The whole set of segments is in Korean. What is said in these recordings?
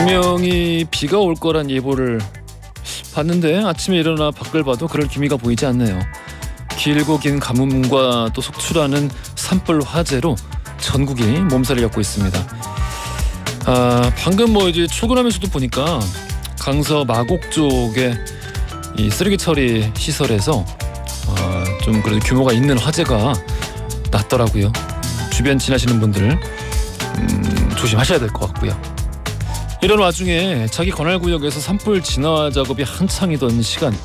분명히 비가 올 거란 예보를 봤는데 아침에 일어나 밖을 봐도 그럴 기미가 보이지 않네요. 길고 긴 가뭄과 또 속출하는 산불 화재로 전국이 몸살을 앓고 있습니다. 방금 이제 출근하면서도 보니까 강서 마곡 쪽에 이 쓰레기 처리 시설에서 좀 그래도 규모가 있는 화재가 났더라고요. 주변 지나시는 분들 조심하셔야 될 것 같고요. 이런 와중에 자기 관할구역에서 산불 진화 작업이 한창이던 시간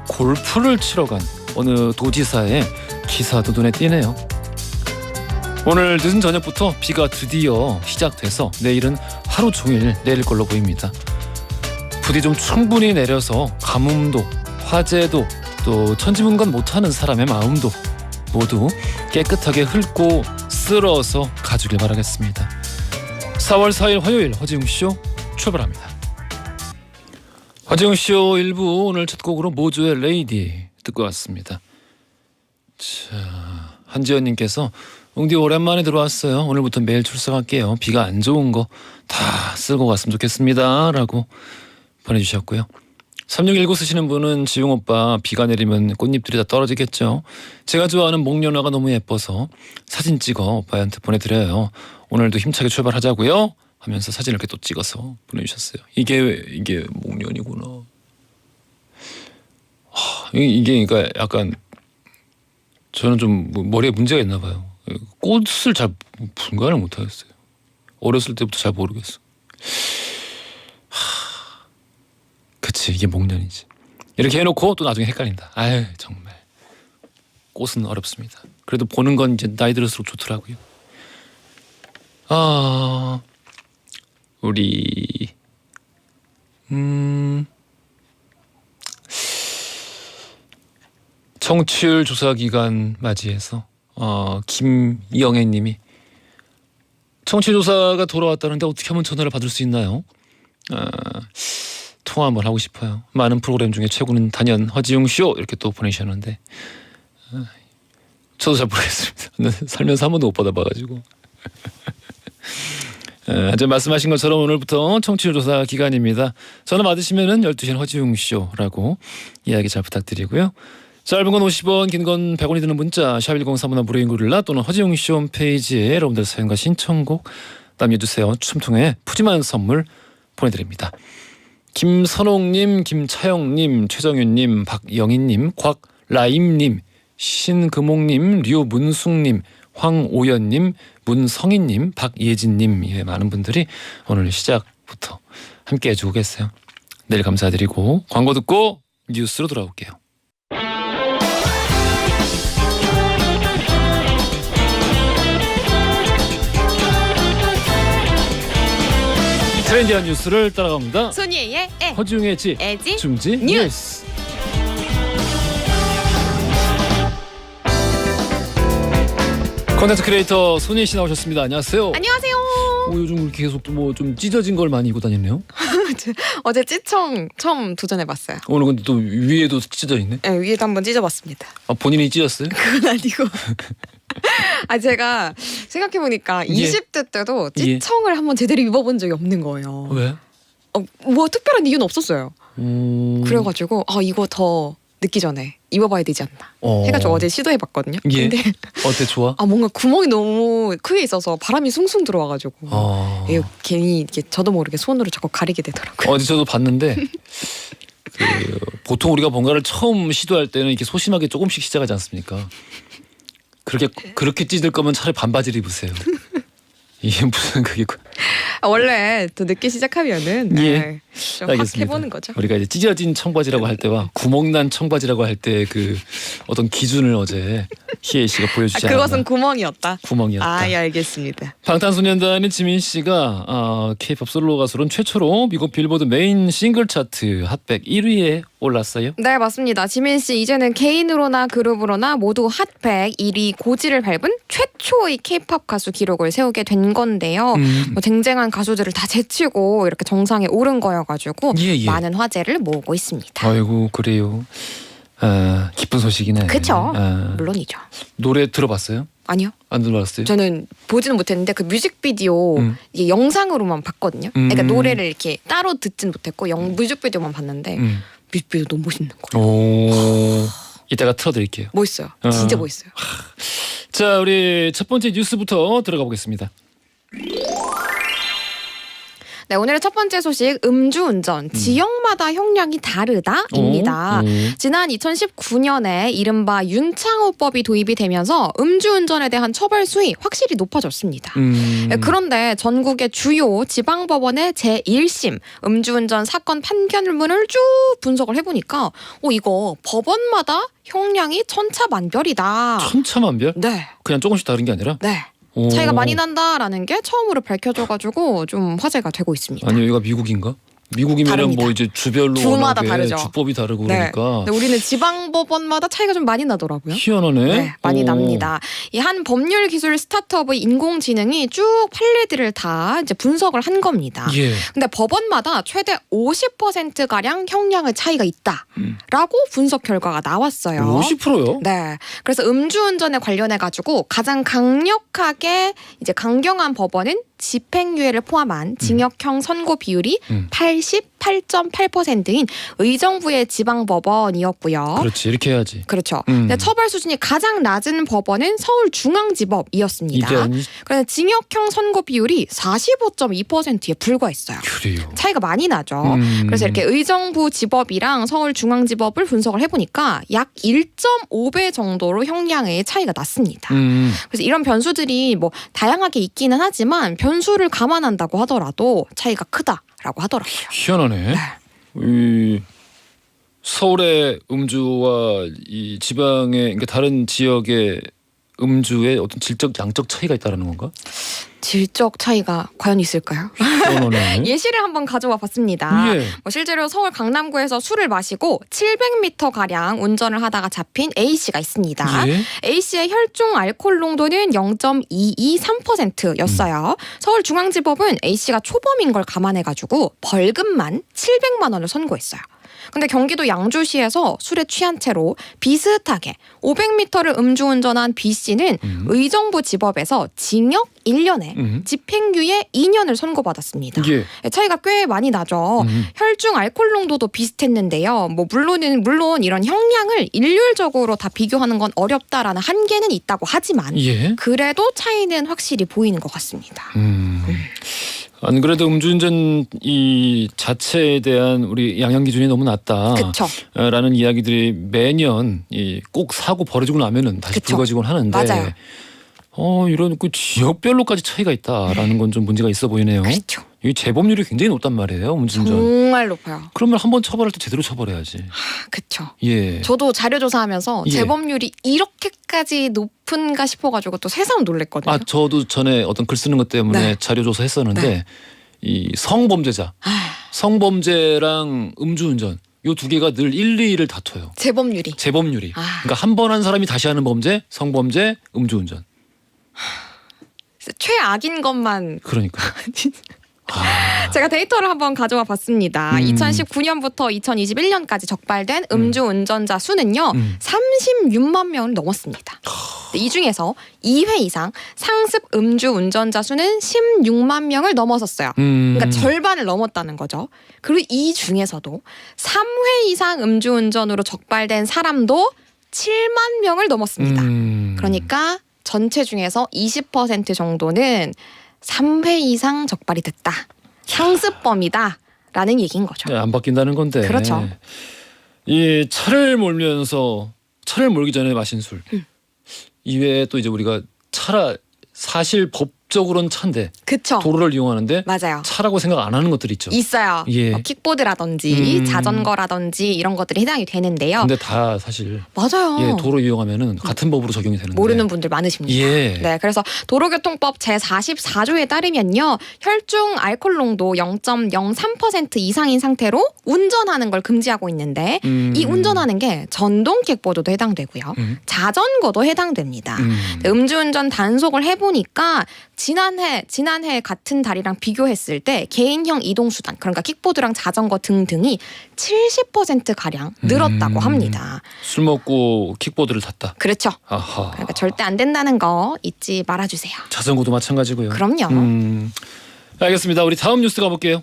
골프를 치러 간 어느 도지사의 기사도 눈에 띄네요. 오늘 늦은 저녁부터 비가 드디어 시작돼서 내일은 하루 종일 내릴 걸로 보입니다. 부디 좀 충분히 내려서 가뭄도 화재도 또 천지문관 못하는 사람의 마음도 모두 깨끗하게 훑고 쓸어서 가주길 바라겠습니다. 4월 4일 화요일 허지웅쇼 출발합니다. 허지웅쇼 1부 오늘 첫 곡으로 모조의 레이디 듣고 왔습니다. 자, 한지연님께서 웅디 오랜만에 들어왔어요. 오늘부터 매일 출석할게요. 비가 안 좋은 거 다 쓸고 갔으면 좋겠습니다 라고 보내주셨고요. 3619 쓰시는 분은 지웅 오빠 비가 내리면 꽃잎들이 다 떨어지겠죠. 제가 좋아하는 목련화가 너무 예뻐서 사진 찍어 오빠한테 보내드려요. 오늘도 힘차게 출발하자고요 하면서 사진을 이렇게 또 찍어서 보내주셨어요. 이게 목련이구나. 이게 그러니까 약간 저는 좀 머리에 문제가 있나 봐요. 꽃을 잘 분간을 못하겠어요. 어렸을 때부터 잘 모르겠어. 그치, 이게 목련이지. 이렇게 해놓고 또 나중에 헷갈린다. 아유 정말 꽃은 어렵습니다. 그래도 보는 건 이제 나이 들을수록 좋더라고요. 우리 청취율 조사 기간 맞이해서 김영애님이 청취율 조사가 돌아왔다는데 어떻게 하면 전화를 받을 수 있나요? 통화 한번 하고 싶어요. 많은 프로그램 중에 최고는 단연 허지웅 쇼 이렇게 또 보내주셨는데 저도 잘 모르겠습니다. 살면서 한 번도 못 받아봐가지고. 이제 말씀하신 것처럼 오늘부터 청취율 조사 기간입니다. 전화 받으시면은 12시엔 허지웅 쇼라고 이야기 잘 부탁드리고요. 짧은 건 50원, 긴 건 100원이 드는 문자 샵 1035나 무료인 고릴라 또는 허지웅 쇼 홈페이지에 여러분들 사연과 신청곡 남겨주세요. 춤통에 푸짐한 선물 보내드립니다. 김선옥님, 김차영님, 최정윤님, 박영희님, 곽라임님, 신금옥님, 류문숙님, 황오연님, 문성희님, 박예진님 많은 분들이 오늘 시작부터 함께 해주고 계세요. 내일 감사드리고 광고 듣고 뉴스로 돌아올게요. 트렌디한 뉴스를 따라갑니다. 손예의 애, 허지웅의 지, 애지, 중지 뉴스. 콘텐츠 크리에이터 손예 씨 나오셨습니다. 안녕하세요. 안녕하세요. 요즘 이렇게 계속 좀 찢어진 걸 많이 입고 다니네요. 어제 찌청 처음 도전해봤어요. 오늘 근데 또 위에도 찢어져 있네. 네, 위에도 한번 찢어봤습니다. 본인이 찢었어요? 그건 아니고. 제가 생각해보니까 20대 때도 찌청을 한번 제대로 입어본 적이 없는 거예요. 왜? 뭐 특별한 이유는 없었어요. 그래가지고 이거 더 늦기 전에 입어봐야 되지 않나 해가지고 어제 시도해봤거든요. 예. 근데 어때, 좋아? 뭔가 구멍이 너무 크게 있어서 바람이 숭숭 들어와가지고 이거 괜히 이렇게 저도 모르게 손으로 자꾸 가리게 되더라고요. 어제 저도 봤는데 보통 우리가 뭔가를 처음 시도할 때는 이렇게 소심하게 조금씩 시작하지 않습니까? 그렇게 찢을 거면 차라리 반바지를 입으세요. 이게 무슨 그게 원래 또 늦게 시작하면은 좀 확 해보는 거죠. 우리가 이제 찢어진 청바지라고 할 때와 구멍난 청바지라고 할 때 그 어떤 기준을 어제 희애 씨가 보여주지 않았나. 그것은 구멍이었다. 구멍이었다. 예, 알겠습니다. 방탄소년단의 지민 씨가 K-팝 솔로 가수로는 최초로 미국 빌보드 메인 싱글 차트 핫백 1위에 올랐어요. 네, 맞습니다. 지민 씨 이제는 개인으로나 그룹으로나 모두 핫백 1위 고지를 밟은 최초의 K-팝 가수 기록을 세우게 된 건데요. 쟁쟁한 가수들을 다 제치고 이렇게 정상에 오른 거여가지고 많은 화제를 모으고 있습니다. 아이고, 그래요. 기쁜 소식이네. 그렇죠. 물론이죠. 노래 들어봤어요? 아니요. 안 들어봤어요? 저는 보지는 못했는데 그 뮤직비디오 이게 영상으로만 봤거든요. 그러니까 노래를 이렇게 따로 듣진 못했고 뮤직비디오만 봤는데 뮤직비디오 너무 멋있는 거예요. 오, 이따가 틀어드릴게요. 멋있어요. 진짜 멋있어요. 자, 우리 첫 번째 뉴스부터 들어가 보겠습니다. 네, 오늘의 첫 번째 소식 음주운전 지역마다 형량이 다르다입니다. 지난 2019년에 이른바 윤창호법이 도입이 되면서 음주운전에 대한 처벌 수위 확실히 높아졌습니다. 그런데 전국의 주요 지방법원의 제1심 음주운전 사건 판결문을 쭉 분석을 해보니까 이거 법원마다 형량이 천차만별이다. 천차만별? 네. 그냥 조금씩 다른 게 아니라? 네. 차이가 많이 난다라는 게 처음으로 밝혀져가지고 좀 화제가 되고 있습니다. 아니 여기가 미국인가? 미국이면 다릅니다. 뭐 이제 주별로 주마다 워낙에 다르죠. 주법이 다르고 네. 그러니까 근데 우리는 지방법원마다 차이가 좀 많이 나더라고요. 희한하네. 네, 많이 납니다. 이 한 법률 기술 스타트업의 인공지능이 쭉 판례들을 다 이제 분석을 한 겁니다. 예. 근데 법원마다 최대 50% 가량 형량의 차이가 있다라고 분석 결과가 나왔어요. 50%요? 네. 그래서 음주운전에 관련해 가지고 가장 강력하게 이제 강경한 법원은 집행유예를 포함한 징역형 선고 비율이 88.8%인 의정부의 지방법원이었고요. 그렇지, 이렇게 해야지. 그렇죠. 근데 처벌 수준이 가장 낮은 법원은 서울중앙지법이었습니다. 이게 그래서 징역형 선고 비율이 45.2%에 불과했어요. 그래요. 차이가 많이 나죠. 그래서 이렇게 의정부 지법이랑 서울중앙지법을 분석을 해보니까 약 1.5배 정도로 형량의 차이가 났습니다. 그래서 이런 변수들이 뭐 다양하게 있기는 하지만 변수를 감안한다고 하더라도 차이가 크다라고 하더라고요. 희한하네. 이 서울의 음주와 이 지방의 그러니까 다른 지역의 음주의 어떤 질적 양적 차이가 있다는 건가? 질적 차이가 과연 있을까요? 희한하네. 예시를 한번 가져와 봤습니다. 예. 실제로 서울 강남구에서 술을 마시고 700m 가량 운전을 하다가 잡힌 A 씨가 있습니다. 예? A 씨의 혈중 알코올 농도는 0.223%였어요. 서울중앙지법은 A 씨가 초범인 걸 감안해가지고 벌금만 700만 원을 선고했어요. 근데 경기도 양주시에서 술에 취한 채로 비슷하게 500m를 음주운전한 B 씨는 의정부 지법에서 징역 1년에 집행유예 2년을 선고받았습니다. 예. 차이가 꽤 많이 나죠. 혈중 알코올 농도도 비슷했는데요. 뭐 물론 이런 형량을 일률적으로 다 비교하는 건 어렵다라는 한계는 있다고 하지만 예. 그래도 차이는 확실히 보이는 것 같습니다. 안 그래도 음주운전 이 자체에 대한 우리 양형 기준이 너무 낮다. 그쵸. 라는 이야기들이 매년 꼭 사고 벌어지고 나면은 다시 그쵸. 불거지곤 하는데 맞아요. 이런 그 지역별로까지 차이가 있다라는 건 좀 문제가 있어 보이네요. 그렇죠. 이 재범률이 굉장히 높단 말이에요, 음주운전. 정말 높아요. 그러면 한번 처벌할 때 제대로 처벌해야지. 그렇죠. 예. 저도 자료조사하면서 예. 재범률이 이렇게까지 높은가 싶어가지고 또 새삼 놀랬거든요. 저도 전에 어떤 글 쓰는 것 때문에 네. 자료 조사했었는데 네. 이 성범죄자, 성범죄랑 음주운전 요 두 개가 늘 1, 2위를 다퉈요. 재범률이. 재범률이. 그러니까 한 번 한 사람이 다시 하는 범죄, 성범죄, 음주운전. 최악인 것만 그러니까. 제가 데이터를 한번 가져와 봤습니다. 2019년부터 2021년까지 적발된 음주운전자 수는요. 36만 명을 넘었습니다. 이 중에서 2회 이상 상습 음주운전자 수는 16만 명을 넘어섰어요. 그러니까 절반을 넘었다는 거죠. 그리고 이 중에서도 3회 이상 음주운전으로 적발된 사람도 7만 명을 넘었습니다. 그러니까 전체 중에서 20% 정도는 3회 이상 적발이 됐다. 상습범이다라는 얘기인 거죠. 네, 안 바뀐다는 건데. 그렇죠. 이 차를 몰기 전에 마신 술. 이외에 또 이제 우리가 사실 법적으로는 차인데 그쵸. 도로를 이용하는데 맞아요. 차라고 생각 안 하는 것들이 있죠. 있어요. 예. 뭐 킥보드라든지 자전거라든지 이런 것들이 해당이 되는데요. 근데 다 사실 맞아요. 도로 이용하면은 같은 법으로 적용이 되는데 모르는 분들 많으십니다. 예. 네, 그래서 도로교통법 제44조에 따르면요. 혈중 알코올 농도 0.03% 이상인 상태로 운전하는 걸 금지하고 있는데 이 운전하는 게 전동 킥보드도 해당되고요. 자전거도 해당됩니다. 음주운전 단속을 해보니까 지난해 같은 달이랑 비교했을 때 개인형 이동수단 그러니까 킥보드랑 자전거 등등이 70% 가량 늘었다고 합니다. 술 먹고 킥보드를 탔다. 그렇죠. 아하. 그러니까 절대 안 된다는 거 잊지 말아주세요. 자전거도 마찬가지고요. 그럼요. 알겠습니다. 우리 다음 뉴스 가볼게요.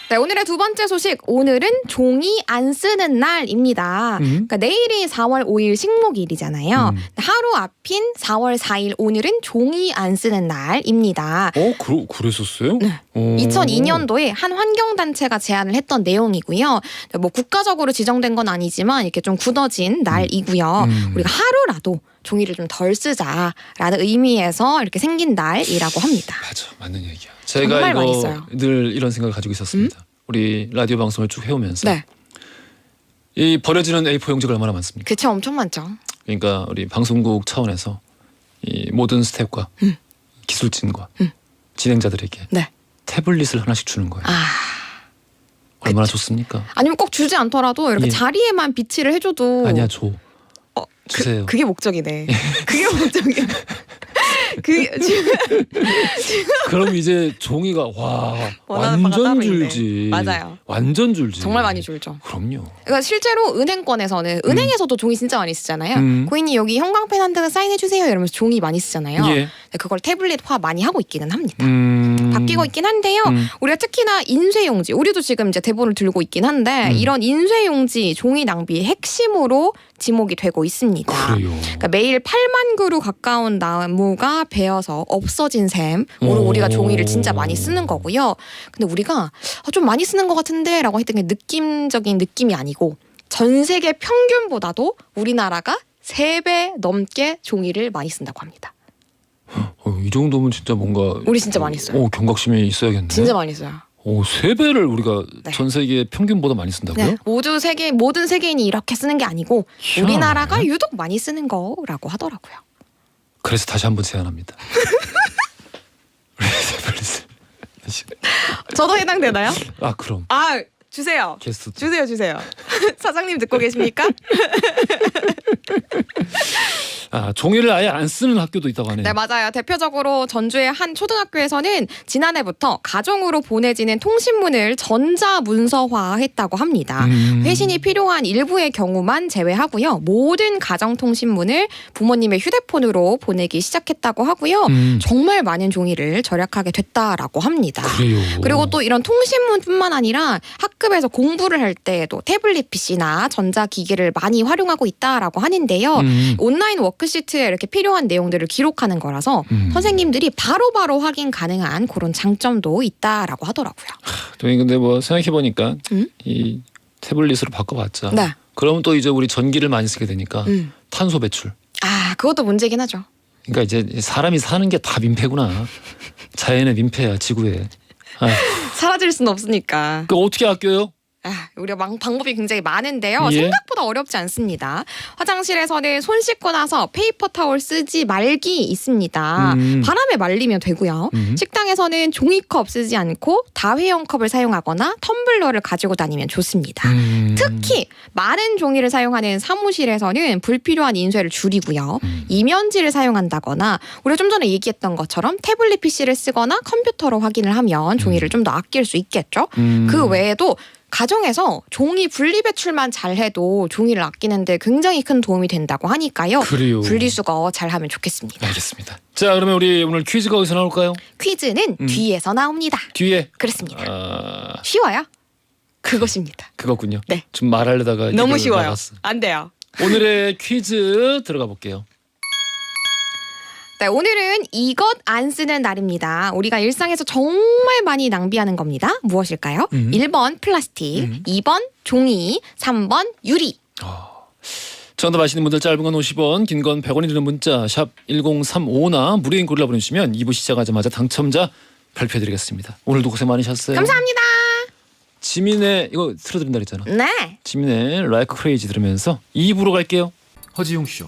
네, 오늘의 두 번째 소식. 오늘은 종이 안 쓰는 날입니다. 그러니까 내일이 4월 5일 식목일이잖아요. 하루 앞인 4월 4일 오늘은 종이 안 쓰는 날입니다. 그랬었어요? 네. 2002년도에 한 환경단체가 제안을 했던 내용이고요. 뭐 국가적으로 지정된 건 아니지만 이렇게 좀 굳어진 날이고요. 우리가 하루라도 종이를 좀 덜 쓰자라는 의미에서 이렇게 생긴 날이라고 합니다. 맞아, 맞는 얘기야. 제가 정말 이거 많이 써요. 늘 이런 생각을 가지고 있었습니다. 우리 라디오 방송을 쭉 해오면서 네, 이 버려지는 A4 용지가 얼마나 많습니까? 그쵸, 엄청 많죠. 그러니까 우리 방송국 차원에서 이 모든 스태프과 기술진과 진행자들에게 네. 태블릿을 하나씩 주는 거예요. 얼마나 좋습니까? 아니면 꼭 주지 않더라도 이렇게 예. 자리에만 비치를 해줘도 아니야, 줘. 주세요. 그게 목적이네. 그게 목적이네. 그럼 이제 종이가 원하는 바가 완전 따로 있네. 줄지. 맞아요. 완전 줄지. 정말 많이 줄죠. 그럼요. 그러니까 실제로 은행권에서는 은행에서도 종이 진짜 많이 쓰잖아요. 고객님 여기 형광펜 한 장 사인해 주세요 이러면서 종이 많이 쓰잖아요. 예. 근데 그걸 태블릿화 많이 하고 있기는 합니다. 음. 바뀌고 있긴 한데요. 우리가 특히나 인쇄용지, 우리도 지금 이제 대본을 들고 있긴 한데 이런 인쇄용지 종이 낭비의 핵심으로 지목이 되고 있습니다. 그래요. 그러니까 매일 8만 그루 가까운 나무가 베어서 없어진 셈으로 우리가 종이를 진짜 많이 쓰는 거고요. 근데 우리가 좀 많이 쓰는 것 같은데 라고 했던 게 느낌적인 느낌이 아니고 전 세계 평균보다도 우리나라가 3배 넘게 종이를 많이 쓴다고 합니다. 이 정도면 진짜 뭔가 우리 진짜 많이 써요. 경각심이 있어야겠네. 진짜 많이 써요. 3배를 우리가 네. 전 세계 평균보다 많이 쓴다고요? 네, 모든 세계인이 이렇게 쓰는 게 아니고 희한하네. 우리나라가 유독 많이 쓰는 거라고 하더라고요. 그래서 다시 한번 제안합니다. 우리 태블릿을. 저도 해당되나요? 그럼 주세요. 게스트. 주세요. 사장님 듣고 계십니까? 종이를 아예 안 쓰는 학교도 있다고 하네요. 네, 맞아요. 대표적으로 전주의 한 초등학교에서는 지난해부터 가정으로 보내지는 통신문을 전자문서화했다고 합니다. 회신이 필요한 일부의 경우만 제외하고요. 모든 가정통신문을 부모님의 휴대폰으로 보내기 시작했다고 하고요. 정말 많은 종이를 절약하게 됐다라고 합니다. 그래요. 그리고 또 이런 통신문뿐만 아니라 학급에서 공부를 할 때도 태블릿 PC나 전자기기를 많이 활용하고 있다라고 하는데요. 온라인 워크시트에 이렇게 필요한 내용들을 기록하는 거라서 선생님들이 바로바로 확인 가능한 그런 장점도 있다라고 하더라고요. 근데 뭐 생각해 보니까 이 태블릿으로 바꿔봤자. 네. 그러면 또 이제 우리 전기를 많이 쓰게 되니까 탄소 배출. 그것도 문제긴 하죠. 그러니까 이제 사람이 사는 게 다 민폐구나. 자연의 민폐야, 지구에. 사라질 수는 없으니까. 그 어떻게 아껴요? 우리가 방법이 굉장히 많은데요. 예. 생각보다 어렵지 않습니다. 화장실에서는 손 씻고 나서 페이퍼 타월 쓰지 말기 있습니다. 바람에 말리면 되고요. 식당에서는 종이컵 쓰지 않고 다회용 컵을 사용하거나 텀블러를 가지고 다니면 좋습니다. 특히 많은 종이를 사용하는 사무실에서는 불필요한 인쇄를 줄이고요. 이면지를 사용한다거나 우리가 좀 전에 얘기했던 것처럼 태블릿 PC를 쓰거나 컴퓨터로 확인을 하면 종이를 좀 더 아낄 수 있겠죠. 그 외에도 가정에서 종이 분리배출만 잘해도 종이를 아끼는데 굉장히 큰 도움이 된다고 하니까요. 그래요. 분리수거 잘하면 좋겠습니다. 알겠습니다. 자, 그러면 우리 오늘 퀴즈가 어디서 나올까요? 퀴즈는 뒤에서 나옵니다. 뒤에. 그렇습니다. 쉬워요. 그것입니다. 그거군요. 네. 좀 말하려다가 너무 입을 쉬워요. 나갔어. 안 돼요. 오늘의 퀴즈 들어가 볼게요. 네, 오늘은 이것 안 쓰는 날입니다. 우리가 일상에서 정말 많이 낭비하는 겁니다. 무엇일까요? 1번 플라스틱, 2번 종이, 3번 유리. 정답 아시는 분들 짧은 건 50원, 긴 건 100원이 드는 문자 샵 1035나 무료인 글로 보내주시면 2부 시작하자마자 당첨자 발표해드리겠습니다. 오늘도 고생 많으셨어요. 감사합니다. 지민의 이거 틀어드린다 그랬잖아. 네. 지민의 Like Crazy 들으면서 2부로 갈게요. 허지용 쇼.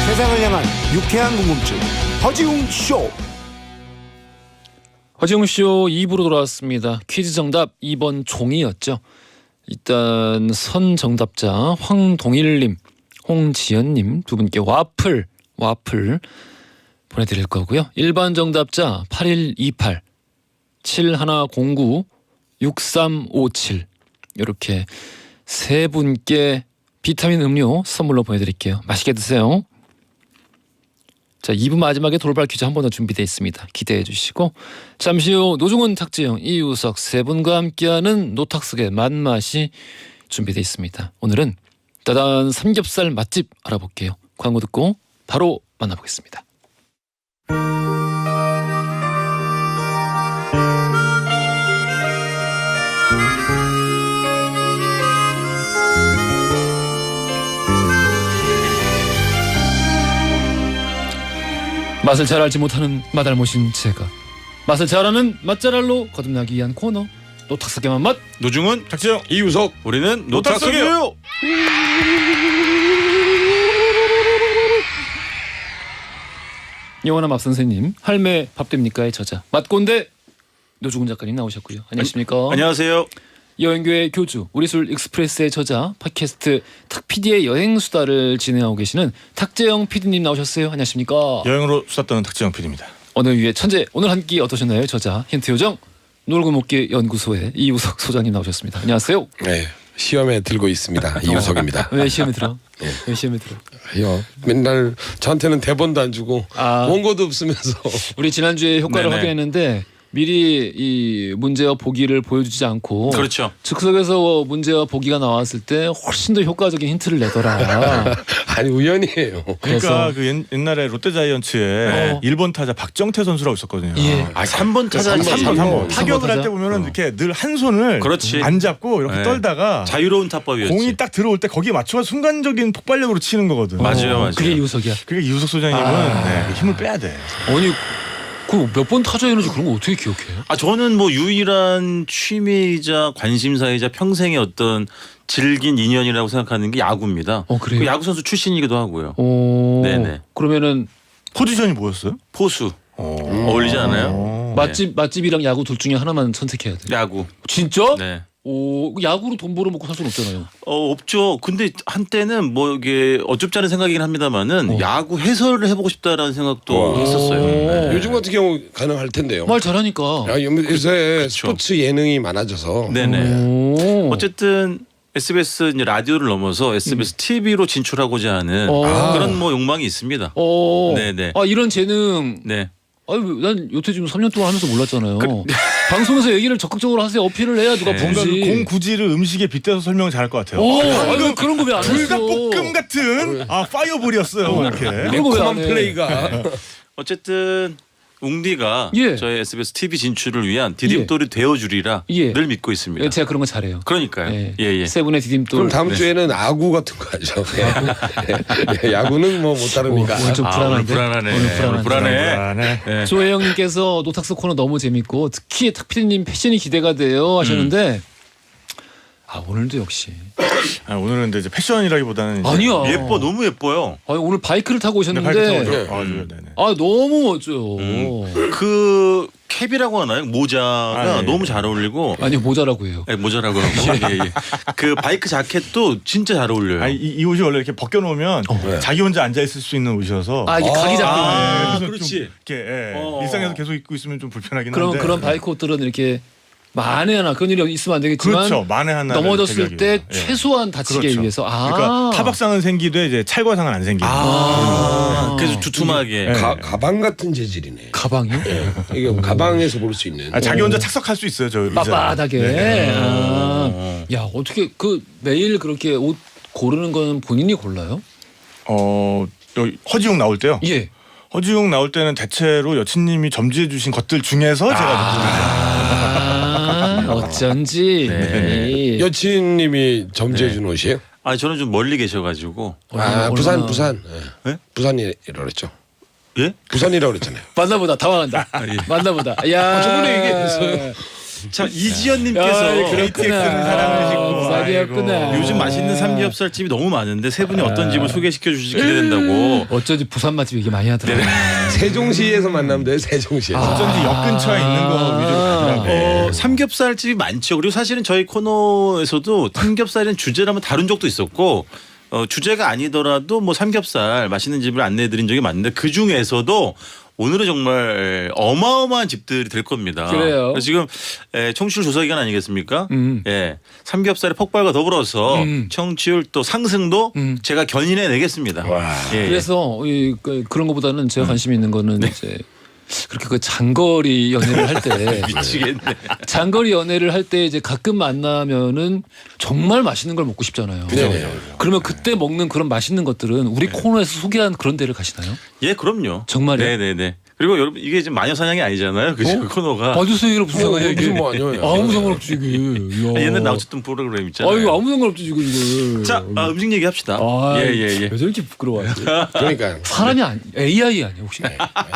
세상을 향한 유쾌한 궁금증 허지웅 쇼. 허지웅쇼 2부로 돌아왔습니다. 퀴즈 정답 2번 종이였죠. 일단 선 정답자 황동일님, 홍지연님 두 분께 와플 보내드릴 거고요. 1번 정답자 8128 7109 6357 이렇게 세 분께 비타민 음료 선물로 보내드릴게요. 맛있게 드세요. 자, 2부 마지막에 돌발 퀴즈 한 번 더 준비되어 있습니다. 기대해 주시고 잠시 후 노중훈, 탁재영, 이우석 세 분과 함께하는 노탁석의 맛맛이 준비되어 있습니다. 오늘은 따단 삼겹살 맛집 알아볼게요. 광고 듣고 바로 만나보겠습니다. 맛을 잘 알지 못하는 맛알못인 제가 맛을 잘 아는 맛잘알로 거듭나기 위한 코너 노탁석의 맛맛. 노중훈, 탁재영, 이우석, 우리는 노탁석이에요. 영원한 밥 선생님, 할매 밥 됩니까의 저자 맛꼰대 노중훈 작가님 나오셨고요. 안녕하십니까? 안녕하세요. 여행교의 교주 우리술 익스프레스의 저자 팟캐스트 탁PD의 여행수다를 진행하고 계시는 탁재영 PD님 나오셨어요. 안녕하십니까? 여행으로 수다 떠는 탁재영 PD입니다. 어느 위의 천재 오늘 한 끼 어떠셨나요? 저자 힌트 요정 놀고 먹기 연구소의 이우석 소장님 나오셨습니다. 안녕하세요. 네, 시험에 들고 있습니다. 이우석입니다. 왜 시험에 들어? 왜 시험에 들어? 맨날 저한테는 대본도 안 주고 원고도 없으면서 우리 지난주에 효과를 네네. 확인했는데 미리 이 문제와 보기를 보여주지 않고 그렇죠. 즉석에서 문제와 보기가 나왔을 때 훨씬 더 효과적인 힌트를 내더라. 아니 우연이에요. 그러니까 그 옛날에 롯데자이언츠에 일본 타자 박정태 선수라고 있었거든요. 예. 아, 3번 타자 3번 타격을 타자? 할 때 보면은 이렇게 늘 한 손을 그렇지. 안 잡고 이렇게 네. 떨다가 자유로운 타법이었지. 공이 딱 들어올 때 거기에 맞춰서 순간적인 폭발력으로 치는 거거든. 맞아요. 그게 이우석이야. 그게 이우석 소장님은 네, 힘을 빼야 돼. 아니 그 몇 번 타자였는지 그런 거 어떻게 기억해? 아, 저는 뭐 유일한 취미이자 관심사이자 평생의 어떤 질긴 인연이라고 생각하는 게 야구입니다. 그래요? 그 야구 선수 출신이기도 하고요. 오, 네네. 그러면은 포지션이 뭐였어요? 포수. 어울리지 않아요? 맛집이랑 야구 둘 중에 하나만 선택해야 돼. 야구. 진짜? 네. 오, 야구로 돈 벌어먹고 살 수는 없잖아요. 없죠. 근데 한때는 뭐 이게 어줍지 않은 생각이긴 합니다만은 야구 해설을 해보고 싶다라는 생각도 했었어요. 네. 요즘 같은 경우 가능할 텐데요. 말 잘하니까. 요새 스포츠 예능이 많아져서 네네. 오. 어쨌든 SBS 이제 라디오를 넘어서 SBS TV로 진출하고자 하는 그런 뭐 욕망이 있습니다. 네네. 아 이런 재능. 네. 아유, 난 요태 지금 3년 동안 하면서 몰랐잖아요. 방송에서 얘기를 적극적으로 하세요. 어필을 해야 누가 뭔가 보지. 공 구질을 음식에 빗대서 설명 잘할 것 같아요. 아유, 그런 거 왜 안 했어? 불닭볶음 같은 파이어볼이었어요. 이렇게. 그런 거 왜 안 매콤한 해? 플레이가 어쨌든 웅디가 예. 저희 SBS TV 진출을 위한 디딤돌이 되어주리라 예. 늘 믿고 있습니다. 예, 제가 그런 거 잘해요. 그러니까요. 예. 예. 세 분의 디딤돌. 그럼 다음 주에는 아구 같은 거 하죠. 야구는 뭐 못 다루니까. 오늘 좀 불안한데. 오늘 불안하네. 오늘 불안한데. 네. 조혜영님께서 노탁스 코너 너무 재밌고 특히 탁피디님 패션이 기대가 돼요 하셨는데 오늘도 역시 오늘은 근데 이제 패션이라기보다는 이제 아니야. 예뻐, 너무 예뻐요. 오늘 바이크를 타고 네, 오셨는데 네네. 너무 멋져요. 그 캡이라고 하나요? 모자가 예. 너무 잘 어울리고. 아니요 모자라고 해요. 네, 모자라고 하고. 예. 그 바이크 자켓도 진짜 잘 어울려요. 아니, 이 옷이 원래 이렇게 벗겨놓으면 네. 자기 혼자 앉아 있을 수 있는 옷이어서. 이게 각이 잡히네. 그래서 그렇지. 좀 이렇게 일상에서 계속 입고 있으면 좀 불편하긴 그런 한데. 그런 바이크 옷들은 이렇게 만에 하나 그런 일이 있으면 안 되겠지만 그렇죠. 만에 하나 넘어졌을 때 최소한 다치게 그렇죠. 위해서 그러니까 타박상은 생기되 이제 찰과상은 안 생기는. 그래서 두툼하게. 네. 가방 같은 재질이네. 가방이요? 이게 가방에서 볼 수 있는. 자기 혼자 착석할 수 있어요. 저 의자에. 빳빳하게. 네. 야 어떻게 그 매일 그렇게 옷 고르는 건 본인이 골라요? 여기 허지웅 나올 때요. 예. 허지웅 나올 때는 대체로 여친님이 점지해 주신 것들 중에서 제가 좀 고르는. 어쩐지. 네. 여친님이 점지해 준 옷이에요? 저는 좀 멀리 계셔가지고. 부산. 네? 부산이라고 그랬죠. 예? 부산이라고 그랬잖아요. 맞나보다 당황한다. 맞나보다. 야 저번에 얘기했어요. 자 이지연님께서 KTX는 사랑을 싣고. 쌀이었구나. 아이고. 요즘 맛있는 삼겹살 집이 너무 많은데 세 분이 어떤 집을 소개시켜 주시기 기대된다고. 어쩐지 부산 맛집 얘기 많이 하더라고요. 세종시에서 만나면 돼요. 세종시에서. 어쩐지 역 근처에 있는 거 위주로 가더라고요. 삼겹살 집이 많죠. 그리고 사실은 저희 코너에서도 삼겹살은 주제를 한번 다룬 적도 있었고 주제가 아니더라도 뭐 삼겹살 맛있는 집을 안내해드린 적이 많은데 그 중에서도 오늘은 정말 어마어마한 집들이 될 겁니다. 그래요. 그래서 지금 청취율 조사 기간 아니겠습니까? 예, 삼겹살의 폭발과 더불어서 청취율 또 상승도 제가 견인해 내겠습니다. 예, 예. 그래서 그런 것보다는 제가 관심 있는 거는 이제 그렇게 그 장거리 연애를 할 때 미치겠네. 장거리 연애를 할 때 이제 가끔 만나면은 정말 맛있는 걸 먹고 싶잖아요. 그러면 그때 먹는 그런 맛있는 것들은 우리 코너에서 소개한 그런 데를 가시나요? 예, 그럼요. 정말요? 네네네. 그리고 여러분 이게 지금 마녀 사냥이 아니잖아요. 그죠? 코너가. 마주스 얘기랑 무슨 상관이야 이게? 무슨 뭐 아니에요. 아무 상관없지 이게. 야. 옛날 나왔었던 프로그램 있잖아요. 아 이거 아무 상관없지 지금 이거. 자, 음식 얘기합시다. 왜 저렇게 부끄러워하지? 그러니까 사람이 아니 AI 아니야 혹시?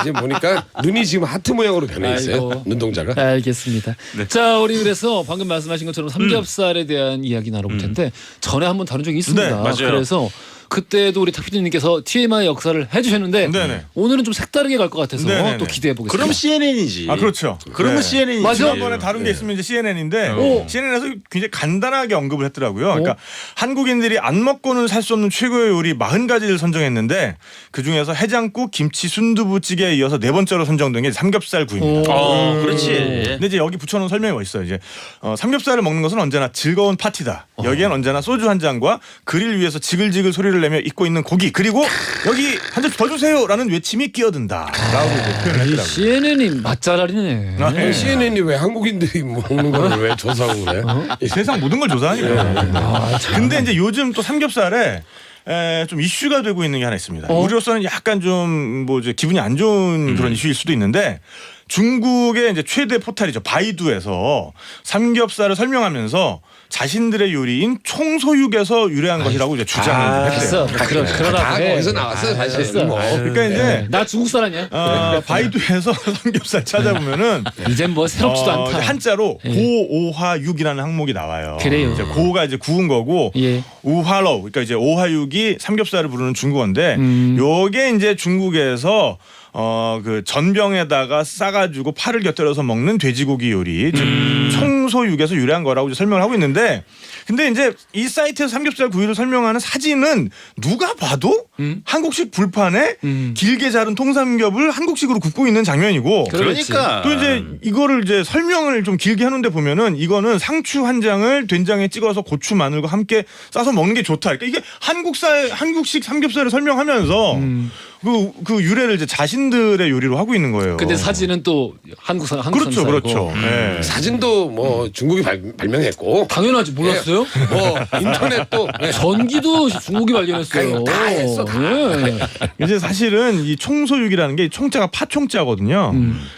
지금 보니까 눈이 지금 하트 모양으로 변해 있어요. 아이고. 눈동자가. 알겠습니다. 자, 우리 그래서 방금 말씀하신 것처럼 삼겹살에 대한 이야기 나눠볼 텐데 전에 한번 다룬 적이 있습니다. 네, 맞아요. 그래서 그때도 우리 탁피디님께서 TMI 역사를 해주셨는데 네네. 오늘은 좀 색다르게 갈 것 같아서 네네네. 또 기대해 보겠습니다. 그럼 CNN이지. 아 그렇죠. 그러면 네. CNN이지. 맞아. 지난번에 다룬 게 있으면 이제 CNN인데 CNN에서 굉장히 간단하게 언급을 했더라고요. 그러니까 한국인들이 안 먹고는 살 수 없는 최고의 요리 40가지를 선정했는데 그 중에서 해장국, 김치, 순두부찌개에 이어서 네 번째로 선정된 게 삼겹살 구이입니다. 그렇지. 근데 이제 여기 붙여놓은 설명이 있어요. 이제 삼겹살을 먹는 것은 언제나 즐거운 파티다. 여기엔 언제나 소주 한 잔과 그릴 위에서 지글지글 소리를 내며 익고 있는 고기 그리고 여기 한 잔 더 주세요라는 외침이 끼어든다라고 이제 표현했더라고요. CNN이 맛잘알이네. CNN이 왜 한국인들이 먹는 걸 왜 조사하고 그래? 세상 모든 걸 조사하니까. 근데 이제 요즘 또 삼겹살에 좀 이슈가 되고 있는 게 하나 있습니다. 우리로서는 약간 좀 뭐 이제 기분이 안 좋은 그런 이슈일 수도 있는데 중국의 이제 최대 포탈이죠. 바이두에서 삼겹살을 설명하면서 자신들의 요리인 총소육에서 유래한 것이라고 이제 주장을 됐어. 했대요. 그러라 다 그래. 거기서 나왔어요 사실. 됐어. 뭐. 그러니까 이제 나 중국 사람이야. 바이두에서 삼겹살 찾아보면은 이젠 뭐 새롭지도 않다. 한자로 예. 고오화육이라는 항목이 나와요. 그래요. 이제 고가 이제 구운 거고 예. 우화로 그러니까 이제 오화육이 삼겹살을 부르는 중국어인데 요게 이제 중국에서 그 전병에다가 싸가지고 팔을 곁들여서 먹는 돼지고기 요리, 즉 청소육에서 유래한 거라고 이제 설명을 하고 있는데, 근데 이제 이 사이트에서 삼겹살 구이를 설명하는 사진은 누가 봐도 한국식 불판에 길게 자른 통삼겹을 한국식으로 굽고 있는 장면이고, 그러니까 또 이제 이거를 이제 설명을 좀 길게 하는데 보면은 이거는 상추 한 장을 된장에 찍어서 고추 마늘과 함께 싸서 먹는 게 좋다. 그러니까 이게 한국식 삼겹살을 설명하면서 그 유래를 이제 자신들의 요리로 하고 있는 거예요. 근데 사진은 또 한국 사람 그렇죠, 그렇죠. 네. 사진도 뭐 중국이 발명했고 당연하지 몰랐어요? 뭐 인터넷도 전기도 중국이 발견했어요. 다 했어, 다. 네. 이제 사실은 이 총소육이라는 게 총자가 파총자거든요.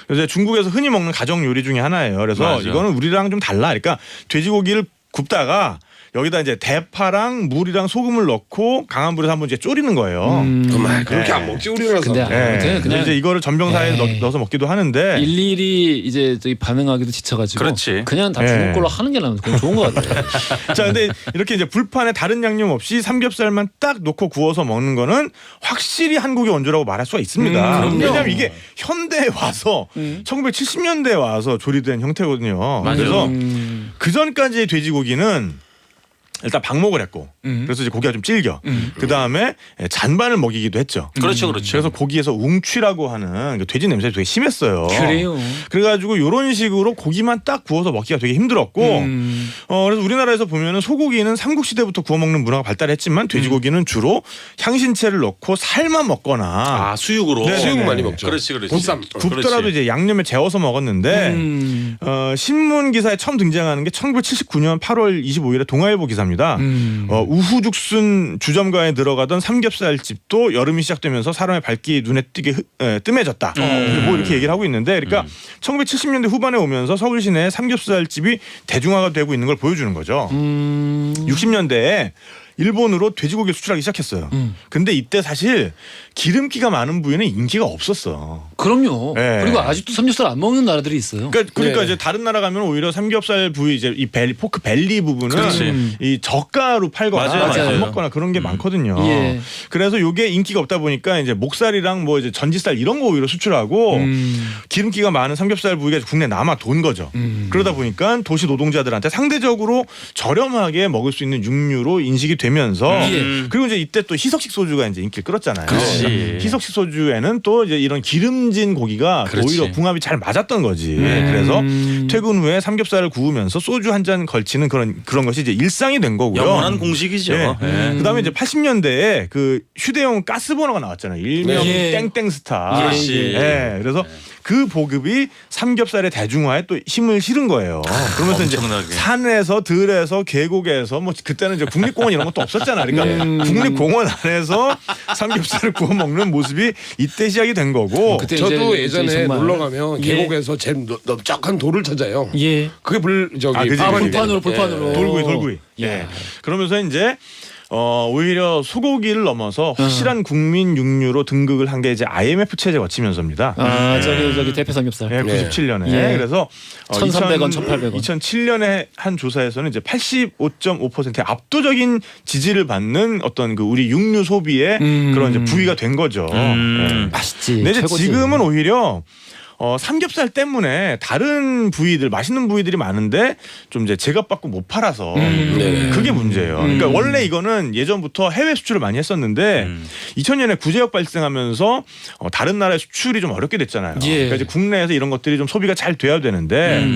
그래서 중국에서 흔히 먹는 가정 요리 중에 하나예요. 그래서 맞아. 이거는 우리랑 좀 달라. 그러니까 돼지고기를 굽다가 여기다 이제 대파랑 물이랑 소금을 넣고 강한 불에서 한번 이제 졸이는 거예요. 정말 그렇게 안 먹지 우리라서. 근데 네. 그냥 이제 이거를 전병사에 에이. 넣어서 먹기도 하는데 일일이 이제 저기 반응하기도 지쳐가지고 그렇지. 그냥 다 중국 걸로 하는 게 나는 그건 좋은 것 같아요. 자, 근데 이렇게 이제 불판에 다른 양념 없이 삼겹살만 딱 놓고 구워서 먹는 거는 확실히 한국의 원조라고 말할 수가 있습니다. 그럼요. 왜냐하면 이게 현대에 와서 1970년대에 와서 조리된 형태거든요. 맞아요. 그래서 그 전까지의 돼지고기는 일단 방목을 했고 그래서 이제 고기가 좀 질겨. 그 다음에 잔반을 먹이기도 했죠. 그렇죠, 그렇죠. 그래서 고기에서 웅취라고 하는 그 돼지 냄새가 되게 심했어요. 그래요. 그래가지고 이런 식으로 고기만 딱 구워서 먹기가 되게 힘들었고, 그래서 우리나라에서 보면은 소고기는 삼국시대부터 구워 먹는 문화가 발달했지만 돼지고기는 주로 향신채를 넣고 삶아 먹거나 아 수육으로. 네네네. 수육 많이 먹죠. 그렇지, 그렇지. 보쌈. 굽더라도 그렇지. 이제 양념에 재워서 먹었는데 신문 기사에 처음 등장하는 게 1979년 8월 25일에 동아일보 기사입니다. 우후죽순 주점가에 들어가던 삼겹살 집도 여름이 시작되면서 사람의 발길이 눈에 띄게 뜸해졌다. 뭐 이렇게 얘기를 하고 있는데, 그러니까 1970년대 후반에 오면서 서울 시내에 삼겹살 집이 대중화가 되고 있는 걸 보여주는 거죠. 60년대에 일본으로 돼지고기를 수출하기 시작했어요. 근데 이때 사실 기름기가 많은 부위는 인기가 없었어. 그럼요. 네. 그리고 아직도 삼겹살 안 먹는 나라들이 있어요. 그러니까 네. 이제 다른 나라 가면 오히려 삼겹살 부위 이제 이 포크 벨리 부분은 그렇지. 이 저가로 팔거나 맞아요, 안 맞아요. 먹거나 그런 게 많거든요. 예. 그래서 요게 인기가 없다 보니까 이제 목살이랑 뭐 이제 전지살 이런 거 오히려 수출하고 기름기가 많은 삼겹살 부위가 국내 남아 돈 거죠. 그러다 보니까 도시 노동자들한테 상대적으로 저렴하게 먹을 수 있는 육류로 인식이 되면서 예. 그리고 이제 이때 또 희석식 소주가 이제 인기를 끌었잖아요. 그렇지. 희석식 소주에는 또 이제 이런 기름진 고기가 그렇지. 오히려 궁합이 잘 맞았던 거지. 그래서 퇴근 후에 삼겹살을 구우면서 소주 한 잔 걸치는 그런 것이 이제 일상이 된 거고요. 영원한 공식이죠. 예. 예. 그다음에 이제 80년대에 그 휴대용 가스버너가 나왔잖아요. 일명 예. 땡땡스타. 그렇지. 예. 그래서 그 보급이 삼겹살의 대중화에 또 힘을 실은 거예요. 그러면서 이제 엄청나게. 산에서 들에서 계곡에서 뭐 그때는 이제 국립공원 이런 것도 없었잖아. 그러니까 국립공원 안에서 삼겹살을 구워 먹는 모습이 이때 시작이 된 거고. 그때 저도 이제 예전에 정말- 놀러 가면 예. 계곡에서 제일 넓적한 돌을 찾아요. 예. 그게 저기 아, 그지, 아, 그지. 불판으로. 돌구이. 예. 예. 그러면서 이제 오히려 소고기를 넘어서 확실한 국민 육류로 등극을 한 게 이제 IMF 체제 거치면서입니다. 아, 저기 대패 삼겹살. 예, 97년에. 예. 그래서 1,300원, 1,800원. 2007년에 한 조사에서는 이제 85.5%의 압도적인 지지를 받는 어떤 그 우리 육류 소비의 그런 이제 부위가 된 거죠. 예. 맛있지. 근데 이제 최고지. 지금은 오히려 삼겹살 때문에 다른 부위들 맛있는 부위들이 많은데 좀 이제 제값받고 못 팔아서 네. 그게 문제예요. 그러니까 원래 이거는 예전부터 해외 수출을 많이 했었는데 2000년에 구제역 발생하면서 다른 나라의 수출이 좀 어렵게 됐잖아요. 예. 그러니까 이제 국내에서 이런 것들이 좀 소비가 잘 돼야 되는데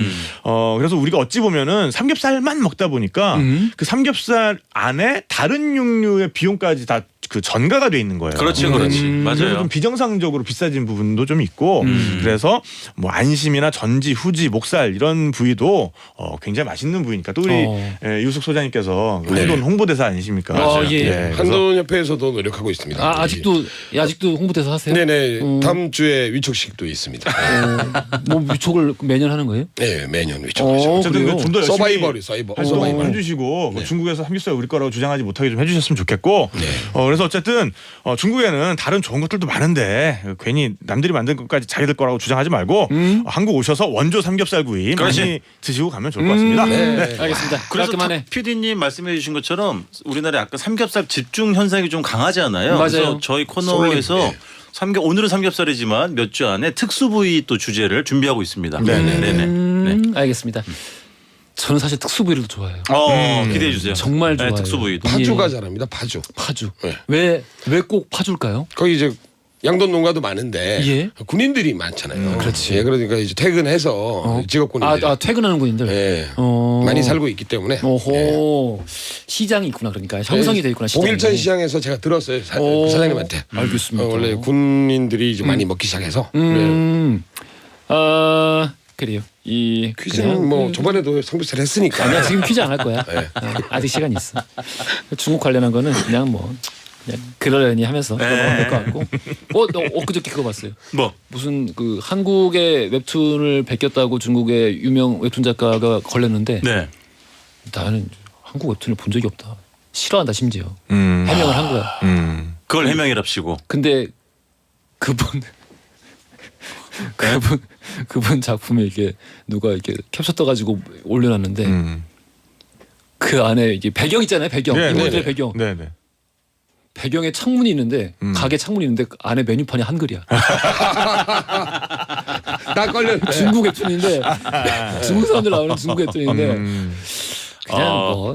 그래서 우리가 어찌 보면은 삼겹살만 먹다 보니까 그 삼겹살 안에 다른 육류의 비용까지 다 그 전가가 돼 있는 거예요. 그렇지, 그렇지. 그래서 맞아요. 좀 비정상적으로 비싸진 부분도 좀 있고 그래서 뭐 안심이나 전지, 후지, 목살 이런 부위도 굉장히 맛있는 부위니까 또 우리 이우석 소장님께서 한돈 홍보대사 아니십니까? 맞아요. 예. 그래서 한돈협회에서도 노력하고 있습니다. 아, 아직도 홍보대사 하세요? 네네. 다음 주에 위촉식도 있습니다. 뭐 위촉을 매년 하는 거예요? 네, 매년 위촉하죠. 어쨌든 그래요? 좀 더 열심히 서바이벌. 활동을 해주시고 뭐 중국에서 삼겹살 우리 거라고 주장하지 못하게 좀 해주셨으면 좋겠고 그래서 어쨌든 중국에는 다른 좋은 것들도 많은데 괜히 남들이 만든 것까지 자기들 거라고 주장하지 말고 한국 오셔서 원조 삼겹살구이 그렇지. 많이 드시고 가면 좋을 것 같습니다. 네. 알겠습니다. 그래서 깔끔하네. PD님 말씀해 주신 것처럼 우리나라에 약간 삼겹살 집중 현상이 좀 강하잖아요. 맞아요. 그래서 저희 코너에서 쏠림, 오늘은 삼겹살이지만 몇 주 안에 특수 부위 또 주제를 준비하고 있습니다. 네네. 네. 알겠습니다. 저는 사실 특수 부위를 좋아해요. 기대해 주세요. 정말 네, 좋아요. 특수 부위. 파주가 잘합니다. 파주. 파주. 네. 왜 꼭 파주일까요? 거기 이제 양돈 농가도 많은데 예. 군인들이 많잖아요. 그렇지. 예, 그러니까 이제 퇴근해서 직업 군인들 퇴근하는 분들. 예. 어. 많이 살고 있기 때문에. 오호. 시장이 있구나 그러니까 형성이 돼 있구나. 시장이. 봉일천 시장에서 제가 들었어요. 오. 사장님한테. 알겠습니다. 원래 군인들이 이제 많이 먹기 시작해서. 그래요. 퀴즈는 그냥 뭐 저번에도 삼겹살 했으니까. 아니야 지금 퀴즈 안 할 거야. 아직 시간 있어. 중국 관련한 거는 그냥 그러려니 하면서 넘어가면 될 것 같고. 너 엊그저께 그거 봤어요. 뭐 무슨 그 한국의 웹툰을 베꼈다고 중국의 유명 웹툰 작가가 걸렸는데 네. 나는 한국 웹툰을 본 적이 없다. 싫어한다 심지어 해명을 한 거야. 그걸 해명이랍시고. 근데 그분 작품에 이게 누가 이렇게 캡처 떠가지고 올려놨는데 그 안에 이게 배경 있잖아요. 배경 네, 이모들의 네, 배경. 네네. 배경에 창문이 있는데 가게 창문이 있는데 그 안에 메뉴판이 한글이야. 딱 걸렸네. 중국 웹툰인데 중국 사람들 나오는 중국 웹툰인데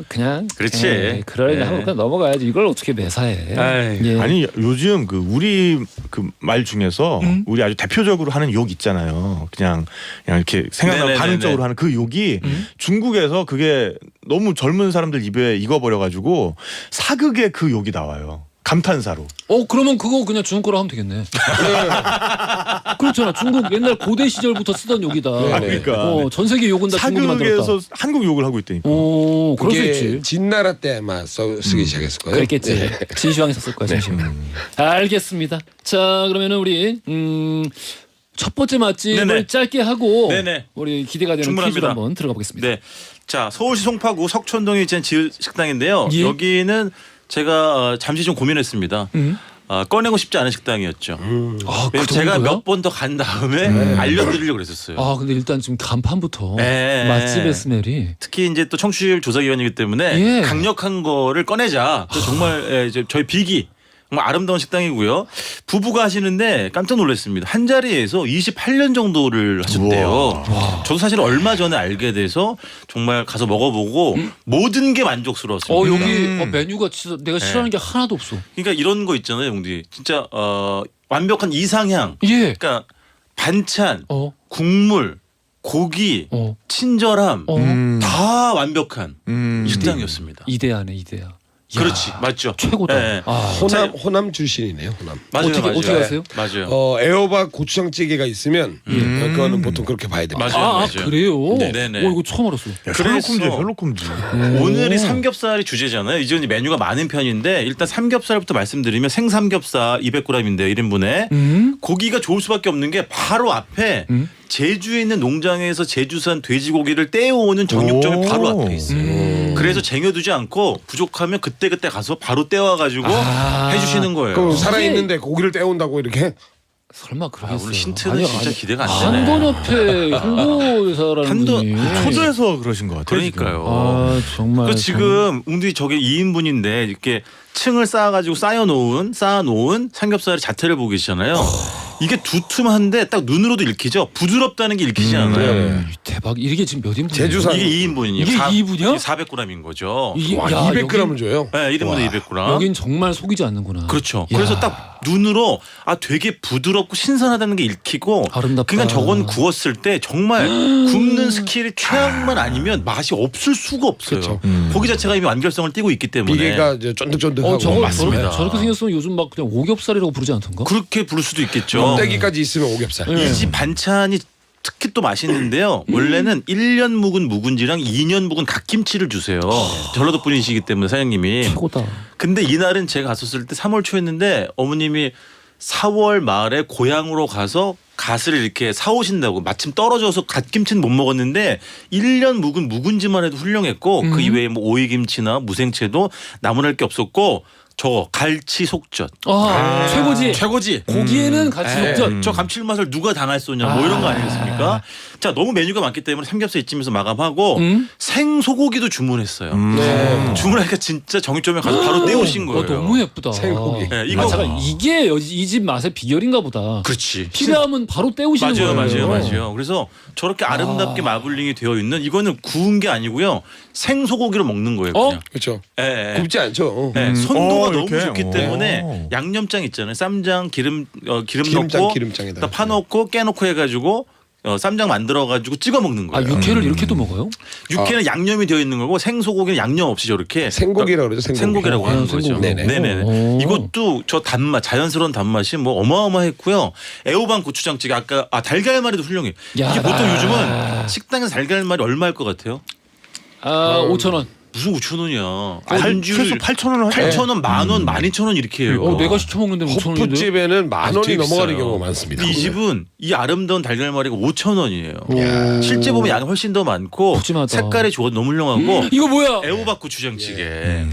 그냥 그렇지. 그러려니 하고 그냥 넘어가야지. 이걸 어떻게 매사해? 아이, 예. 아니 요즘 그 우리 그 말 중에서 우리 아주 대표적으로 하는 욕 있잖아요. 그냥 이렇게 생각나면 네네네네. 반응적으로 하는 그 욕이 중국에서 그게 너무 젊은 사람들 입에 익어버려가지고 사극의 그 욕이 나와요. 감탄사로. 그러면 그거 그냥 중국 거로 하면 되겠네. 그렇잖아. 중국 옛날 고대 시절부터 쓰던 욕이다. 그러니까. 전 세계 욕은 다 중국만 들었다. 사극에서 한국 욕을 하고 있다니까. 그럴 수 그게 있지. 진나라 때만 쓰기 시작했을 거예요. 그랬겠지. 네. 진시황이 썼을 거야. 진시황. 알겠습니다. 자 그러면은 우리 첫 번째 맛집을 네네. 짧게 하고 네네. 우리 기대가 되는 충분합니다. 퀴즈로 한번 들어가 보겠습니다. 네. 자 서울시 송파구 석촌동에 위치한 지읒 식당인데요. 예. 여기는 제가 잠시 좀 고민했습니다. 꺼내고 싶지 않은 식당이었죠. 아, 왜냐면 제가 몇 번 더 간 다음에 알려드리려고 그랬었어요. 아 근데 일단 지금 간판부터 네. 맛집의 스멜이 특히 이제 또 청취율 조사 기관이기 때문에 예. 강력한 거를 꺼내자. 그래서 정말 이제 저희 비기 정말 아름다운 식당이고요. 부부가 하시는데 깜짝 놀랐습니다. 한 자리에서 28년 정도를 하셨대요. 저도 사실 얼마 전에 알게 돼서 정말 가서 먹어보고 모든 게 만족스러웠습니다. 여기 메뉴가 진짜 내가 싫어하는 게 하나도 없어. 그러니까 이런 거 있잖아요, 용디. 진짜 완벽한 이상향. 예. 그러니까 반찬, 어. 국물, 고기, 어. 친절함 어. 다 완벽한 식당이었습니다. 이데아네 이데아. 그렇지, 야, 맞죠. 최고다. 네. 아, 호남 출신이네요. 호남. 맞아요, 어떻게 맞아요. 어떻게 하세요? 맞아요. 애호박 고추장찌개가 있으면 그거는 보통 그렇게 봐야 됩니다. 맞아요. 아, 그래요? 네네. 이거 처음 알았어요. 셜록홈즈예요. 그래서- 셜록홈즈. 오늘이 삼겹살이 주제잖아요. 이제 메뉴가 많은 편인데 일단 삼겹살부터 말씀드리면 생삼겹살 200g인데 1인분에 고기가 좋을 수밖에 없는 게 바로 앞에 제주에 있는 농장에서 제주산 돼지고기를 떼어오는 정육점이 바로 앞에 있어요. 그래서 쟁여두지 않고 부족하면 그때그때 가서 바로 떼와가지고 해주시는 거예요. 그럼 살아있는데 고기를 떼온다고 이렇게? 설마 그러겠어요? 오늘 힌트는 진짜 기대가 안 되네. 한돈협회 홍보회사라는 한돈- 분이 초조해서 그러신 것 같아요. 그러니까요. 아 정말 그 지금 웅디 저게 2인분인데 이렇게 층을 쌓아가지고 쌓아놓은 삼겹살의 자태를 보고 계시잖아요. 이게 두툼한데 딱 눈으로도 읽히죠. 부드럽다는 게 읽히지 않아요. 대박. 이게 지금 몇 인분? 제주산. 이게 2인분이에요. 이게 2인분이야? 400g인 거죠. 이게 와, 야, 200g을 줘요? 네, 1인분에 200g. 여긴 정말 속이지 않는구나. 그렇죠. 야. 그래서 딱 눈으로 되게 부드럽고 신선하다는 게 읽히고 아름답다. 그러니까 저건 구웠을 때 정말 굽는 스킬이 최악만 아니면 맛이 없을 수가 없어요. 그렇죠. 고기 자체가 이미 완결성을 띠고 있기 때문에 비계가 이제 쫀득쫀득하고 저거 맞습니다. 저렇게 생겼으면 요즘 막 그냥 오겹살이라고 부르지 않던가? 그렇게 부를 수도 있겠죠. 껍데기까지 있으면 오겹살. 네. 이 집 반찬이 특히 또 맛있는데요. 원래는 1년 묵은 묵은지랑 2년 묵은 갓김치를 주세요. 전라도 분이시기 때문에 사장님이. 최고다. 근데 이날은 제가 갔었을 때 3월 초였는데 어머님이 4월 말에 고향으로 가서 갓을 이렇게 사오신다고 마침 떨어져서 갓김치는 못 먹었는데 1년 묵은 묵은지만 해도 훌륭했고 그 이외에 뭐 오이김치나 무생채도 나무랄 게 없었고 저 갈치 속젓 최고지. 최고지. 고기에는 같이 네. 먹자. 저 감칠맛을 누가 당할 쏘냐 뭐 이런 거 아니겠습니까? 자 너무 메뉴가 많기 때문에 삼겹살 이쯤에서 마감하고 생소고기도 주문했어요. 네. 주문하니까 진짜 정육점에 가서 바로 떼오신 거예요. 너무 예쁘다. 생고기. 네, 이거 잠깐 이게 이 집 맛의 비결인가 보다. 그렇지. 필요하면 바로 떼우시는 거예요. 맞아요. 그래서 저렇게 아름답게 마블링이 되어 있는 이거는 구운 게 아니고요. 생소고기로 먹는 거예요. 그냥. 그렇죠. 예, 예. 굽지 않죠. 네, 선도가 너무 이렇게? 좋기 때문에 양념장 있잖아요. 쌈장, 기름 기름장, 넣고 기름장에다가. 파 넣고 깨 넣고 해가지고 쌈장 만들어가지고 찍어 먹는 아 거예요. 육회를 이렇게도 먹어요? 육회는 양념이 되어 있는 거고 생소고기는 양념 없이 저렇게 생고기라고 그러죠. 생고기라고 하는 거죠. 생고기. 네네. 오. 이것도 저 단맛, 자연스러운 단맛이 뭐 어마어마했고요. 애호박 고추장찌개 아까 달걀말이도 훌륭해. 야. 이게 보통 요즘은 식당에서 달걀말이 얼마일 것 같아요? 5,000원. 무슨 5,000원이야. 최소 안주를 8,000원 하죠. 8,000원, 10,000원, 12,000원 이렇게 해요. 내가 시켜 먹는데 5,000원인데. 호프집에는 만 원이 되게 넘어가는 비싸요. 경우가 많습니다. 이 집은 이 아름다운 달걀말이가 5,000원이에요. 실제 보면 양이 훨씬 더 많고 푸짐하다. 색깔이 좋아 너무 훌륭하고 이거 뭐야? 애호박 고추장찌개.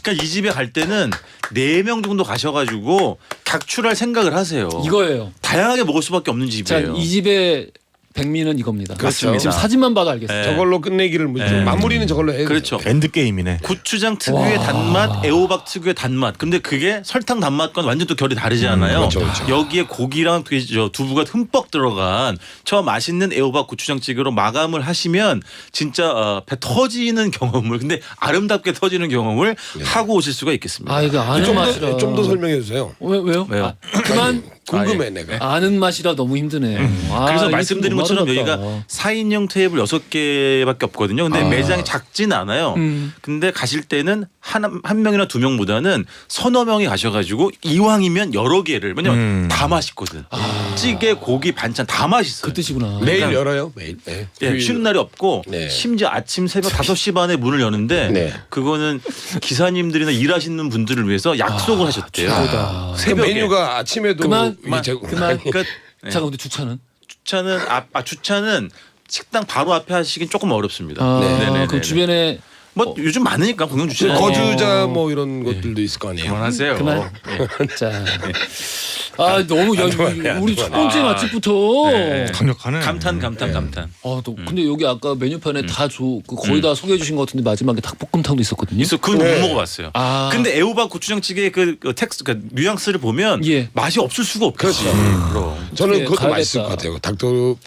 그러니까 이 집에 갈 때는 4명 정도 가셔가지고 각출할 생각을 하세요. 이거예요. 다양하게 먹을 수밖에 없는 자, 집이에요. 이 집의 백미는 이겁니다. 그렇습니다. 지금 사진만 봐도 알겠어요. 네. 저걸로 끝내기를 네. 마무리는 저걸로 해야 그렇죠. 엔드 게임이네. 고추장 특유의 단맛, 애호박 특유의 단맛. 근데 그게 설탕 단맛과는 완전 또 결이 다르지 않아요. 그렇죠, 그렇죠. 여기에 고기랑 두부가 흠뻑 들어간 저 맛있는 애호박 고추장찌개로 마감을 하시면 진짜 배 터지는 경험을 근데 아름답게 터지는 경험을 하고 오실 수가 있겠습니다. 아 이거 아는 맛이라. 좀 더 설명해 주세요. 왜요? 왜요? 아, 그만. 궁금해 내가. 아는 맛이라 너무 힘드네. 아, 그래서 이게 말씀드린 좀 것처럼 너무 여기가 아름답다. 4인용 테이블 6개밖에 없거든요. 근데 매장이 작진 않아요. 근데 가실 때는 한 명이나 2명보다는 서너 명이 가셔가지고 이왕이면 여러 개를 왜냐면 다 맛있거든. 찌개, 고기, 반찬 다 맛있어요. 그 뜻이구나. 매일 그러니까- 열어요. 매일. 네. 예, 쉬는 날이 없고 네. 심지어 아침 새벽 5시 반에 문을 여는데 네. 그거는 기사님들이나 일하시는 분들을 위해서 약속을 하셨대요. 최고다. 그 새벽에. 메뉴가 아침에도 그만, 이게 그만. 끝. 네. 자, 근데 주차는? 주차는 식당 바로 앞에 하시긴 조금 어렵습니다. 아, 네네네. 그 주변에 뭐 요즘 많으니까 공영 주제. 거주자 뭐 이런 것들도 있을 거 아니에요. 그만하세요. 그만. 자. 아 너무 우리 첫 번째 맛집부터. 네. 강력하네. 감탄. 아, 또 근데 여기 아까 메뉴판에 다 거의 다 소개해 주신 것 같은데 마지막에 닭볶음탕도 있었거든요. 있어. 그건 못 먹어봤어요. 아. 근데 애호박 고추장찌개 그 텍스트, 그 뉘앙스를 보면 예. 맛이 없을 수가 없겠지. 그럼. 저는 그래, 그것도 가야겠다. 맛있을 것 같아요.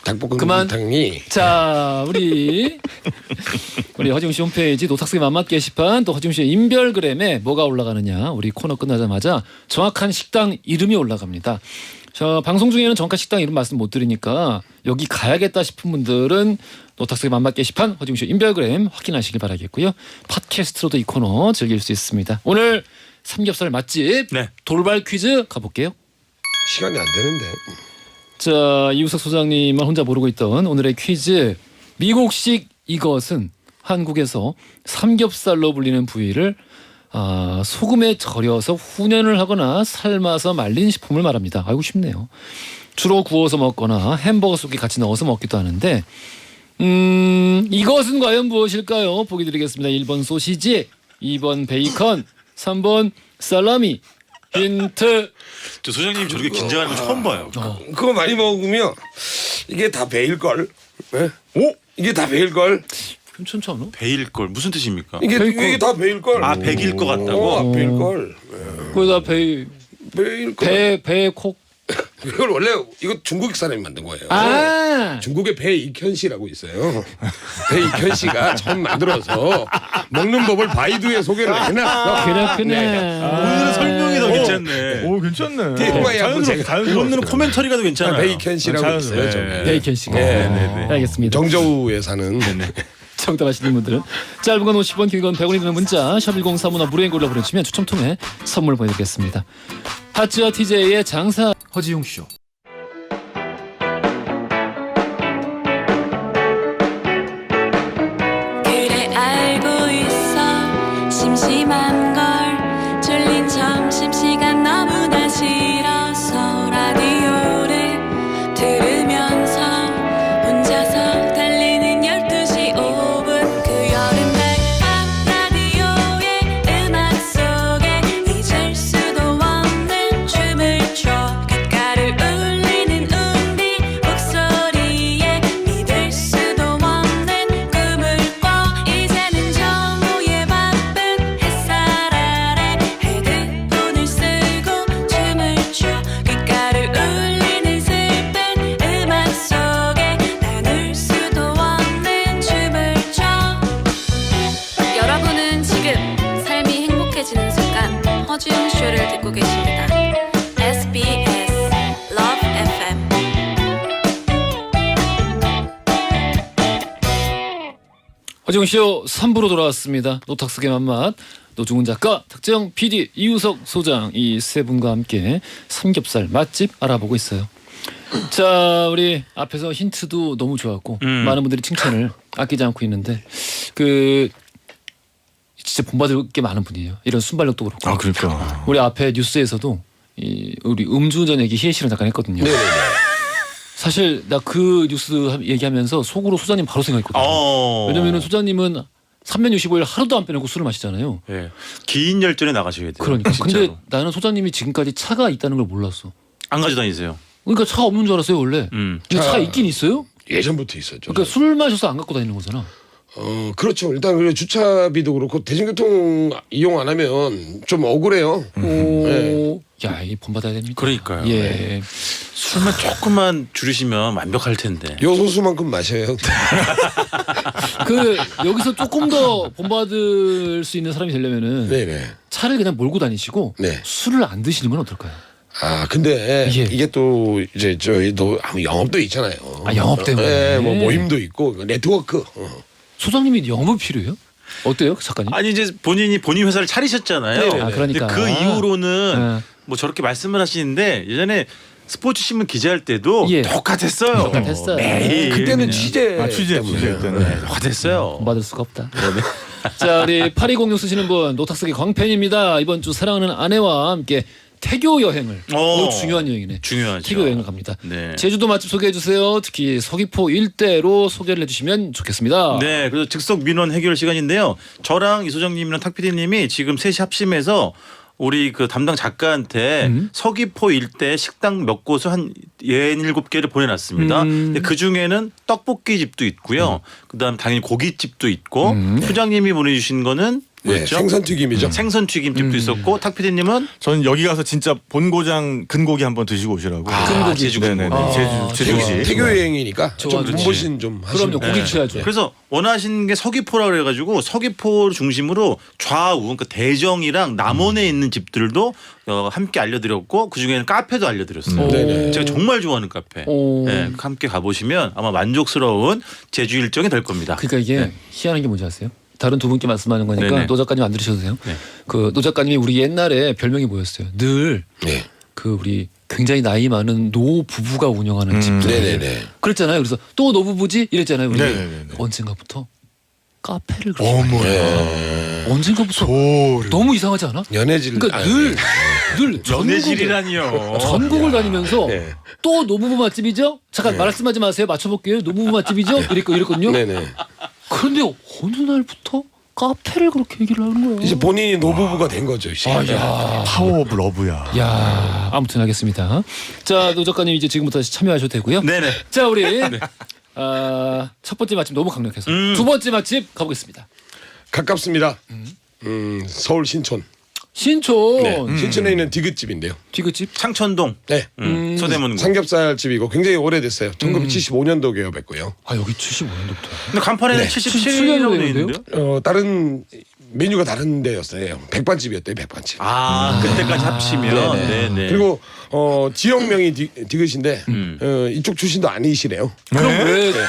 닭볶음탕이. 자, 우리 허지웅 씨 홈페이지 노탁스의 맘맛 게시판 또 허지웅 씨의 인별그램에 뭐가 올라가느냐 우리 코너 끝나자마자 정확한 식당 이름이 올라갑니다. 저 방송 중에는 정확한 식당 이름 말씀 못 드리니까 여기 가야겠다 싶은 분들은 노탁스의 맘맛 게시판 허지웅 씨 인별그램 확인하시길 바라겠고요. 팟캐스트로도 이 코너 즐길 수 있습니다. 오늘 삼겹살 맛집 네. 돌발 퀴즈 가볼게요. 시간이 안 되는데. 자, 이우석 소장님만 혼자 모르고 있던 오늘의 퀴즈. 미국식 이것은 한국에서 삼겹살로 불리는 부위를 소금에 절여서 훈연을 하거나 삶아서 말린 식품을 말합니다. 아이고 쉽네요. 주로 구워서 먹거나 햄버거 속에 같이 넣어서 먹기도 하는데 이것은 과연 무엇일까요? 보기 드리겠습니다. 1번 소시지, 2번 베이컨, 3번 살라미. 힌트. 저 소장님 저렇게 긴장하는 거 처음 봐요. 그거 많이 먹으면 이게 다 배일 걸. 네? 오? 이게 다 배일 걸. 괜찮지 않아? 베일 걸 무슨 뜻입니까? 이게 다 배일 걸. 아, 백일 것 같다고? 배일 걸. 거기다 배일 걸. 배콕. 이걸 원래 이거 중국 사람이 만든 거예요. 아. 중국에 배익현 씨라고 있어요. 배익현 씨가 처음 만들어서 먹는 법을 바이두에 소개를 해놨어. 그렇구나. 오늘은 설명이 더 괜찮네. 오 괜찮네. TMI하고 제가 오늘은 코멘터리가 더 괜찮아요. 배익현 씨라고 있어요. 좀. 베이컨 씨가. 네. 알겠습니다. 정저우에 사는. 정답하시는 분들은 짧은 건 50원, 긴 건 100원이 드는 문자 샵1035나 무료인 걸로 보내주시면 추첨 통해 선물 보내드리겠습니다. 하츠와 TJ의 장사 허지용 쇼. 그래 알고 있어 심심한 걸 졸린 점심시간 너무나 싫어서 라디오를 들으면서 혼자서 달리는 12시 5분 그 여름날 밤 라디오의 음악 속에 잊을 수도 없는 춤을 춰 귓가를 울리는 우리 목소리에 믿을 수도 없는 꿈을 꿔 이제는 정오의 바쁜 햇살 아래 헤드폰을 쓰고 춤을 춰 귓가를 울리는 슬픈 음악 속에 나눌 수도 없는 춤을 춰 여러분은 지금 삶이 행복해지는 순간 허지웅 쇼를 듣고 계십니다. SBS Love FM 허지용 쇼 3부로 돌아왔습니다. 노탁스의 맘맛 노중훈 작가, 특정 PD, 이우석 소장 이 세 분과 함께 삼겹살 맛집 알아보고 있어요. 자, 우리 앞에서 힌트도 너무 좋았고 많은 분들이 칭찬을 아끼지 않고 있는데 진짜 본받을 게 많은 분이에요. 이런 순발력도 그렇고. 아, 그러니까. 우리 앞에 뉴스에서도 우리 음주운전 얘기 희애 씨랑 잠깐 했거든요. 사실 나 그 뉴스 얘기하면서 속으로 소장님 바로 생각했거든요. 왜냐면은 소장님은 365일 하루도 안 빼놓고 술을 마시잖아요. 예. 긴 열전에 나가셔야 돼요. 그러니까. 진짜로. 근데 나는 소장님이 지금까지 차가 있다는 걸 몰랐어. 안 가져 다니세요. 그러니까 차가 없는 줄 알았어요 원래. 근데 차가 있긴 있어요. 예전부터 있었죠. 그러니까 술 마셔서 안 갖고 다니는 거잖아. 그렇죠. 일단 그래 주차비도 그렇고 대중교통 이용 안 하면 좀 억울해요. 네. 야, 이 본받아야 됩니다. 그러니까요. 예. 술만 조금만 줄이시면 완벽할 텐데. 요소수만큼 마셔요. 여기서 조금 더 본받을 수 있는 사람이 되려면은 네네. 차를 그냥 몰고 다니시고 네. 술을 안 드시는 건 어떨까요? 아 근데 예. 이게 또 이제 저희도 영업도 있잖아요. 아, 영업 때문에. 네, 뭐 모임도 있고 네트워크. 소장님이 영업 필요해요? 어때요, 작가님? 아니 이제 본인 회사를 차리셨잖아요. 네네네. 아, 그러니까. 근데 그 이후로는 네. 뭐 저렇게 말씀을 하시는데 예전에 스포츠 신문 기자할 때도 예. 똑같았어요. 똑같았어요. 매일 그때는 그냥. 취재 때는. 네, 똑같았어요. 본받을 수가 없다. 자, 우리 8206 쓰시는 분 노탁스의 광팬입니다. 이번 주 사랑하는 아내와 함께 태교 여행을. 오. 중요한 여행이네. 중요하죠. 태교 여행을 갑니다. 네. 제주도 맛집 소개해 주세요. 특히 서귀포 일대로 소개를 해주시면 좋겠습니다. 네, 그래서 즉석 민원 해결 시간인데요. 저랑 이소정님이랑 탁 PD님이 지금 셋이 합심해서 우리 그 담당 작가한테 서귀포 일대 식당 몇 곳을 한 67개를 보내놨습니다. 근데 그 중에는 떡볶이 집도 있고요. 그다음 당연히 고깃집도 있고 소장님이 보내주신 거는 네, 뭐였죠? 생선튀김이죠. 생선 튀김집도 있었고 탁 PD님은 저는 여기 가서 진짜 본고장 근고기 한번 드시고 오시라고. 근고기. 제주 네네네. 근고기. 제주시. 태교 여행이니까 좋아, 좀 좋지. 몸보신 좀 하시고. 그럼요. 고기 취하죠. 그래서 원하시는 게 서귀포라 그래가지고 서귀포를 중심으로 좌우 그러니까 대정이랑 남원에 있는 집들도 함께 알려드렸고 그 중에는 카페도 알려드렸어요. 네네. 제가 정말 좋아하는 카페. 오. 네, 함께 가보시면 아마 만족스러운 제주 일정이 될 겁니다. 그러니까 이게 네. 희한한 게 뭔지 아세요? 다른 두 분께 말씀하는 거니까 네네. 노 작가님 안 들으셔도 돼요. 네. 그 노 작가님이 우리 옛날에 별명이 뭐였어요? 늘 네. 그 우리 굉장히 나이 많은 노 부부가 운영하는 집들. 네네네. 그랬잖아요. 그래서 또 노부부지 이랬잖아요. 우리 네네네. 언젠가부터 카페를 그렇게 많이 해요. 네. 언젠가부터 너무 이상하지 않아? 연애질. 그러니까 늘 연애질이라니요. 전국을 다니면서 네. 또 노부부 맛집이죠? 잠깐 말씀하지 마세요. 맞춰볼게요. 노부부 맛집이죠? 이랬거든요. 네네. 그런데 어느 날부터 카페를 그렇게 얘기를 하는 거야. 이제 본인이 노부부가 된 거죠. 이제. 파워 오브 러브야. 야, 아무튼 알겠습니다. 자, 노 작가님 이제 지금부터 다시 참여하셔도 되고요. 네네. 자, 우리 첫 번째 맛집 너무 강력해서 두 번째 맛집 가보겠습니다. 가깝습니다. 서울 신촌. 신촌 네. 신촌에 있는 디귿집인데요. 디귿집. 창천동 네. 서대문. 삼겹살 집이고 굉장히 오래됐어요. 1975년도 개업했고요. 아, 여기 75년도부터. 근데 간판에는 네. 77년이라고 돼 77년도 있는데요. 다른 메뉴가 다른 데였어요. 백반집이었대요. 백반집. 아, 그때까지 합치면. 네네. 네네. 그리고 지역명이 디귿인데 이쪽 출신도 아니시래요. 그럼 왜 네.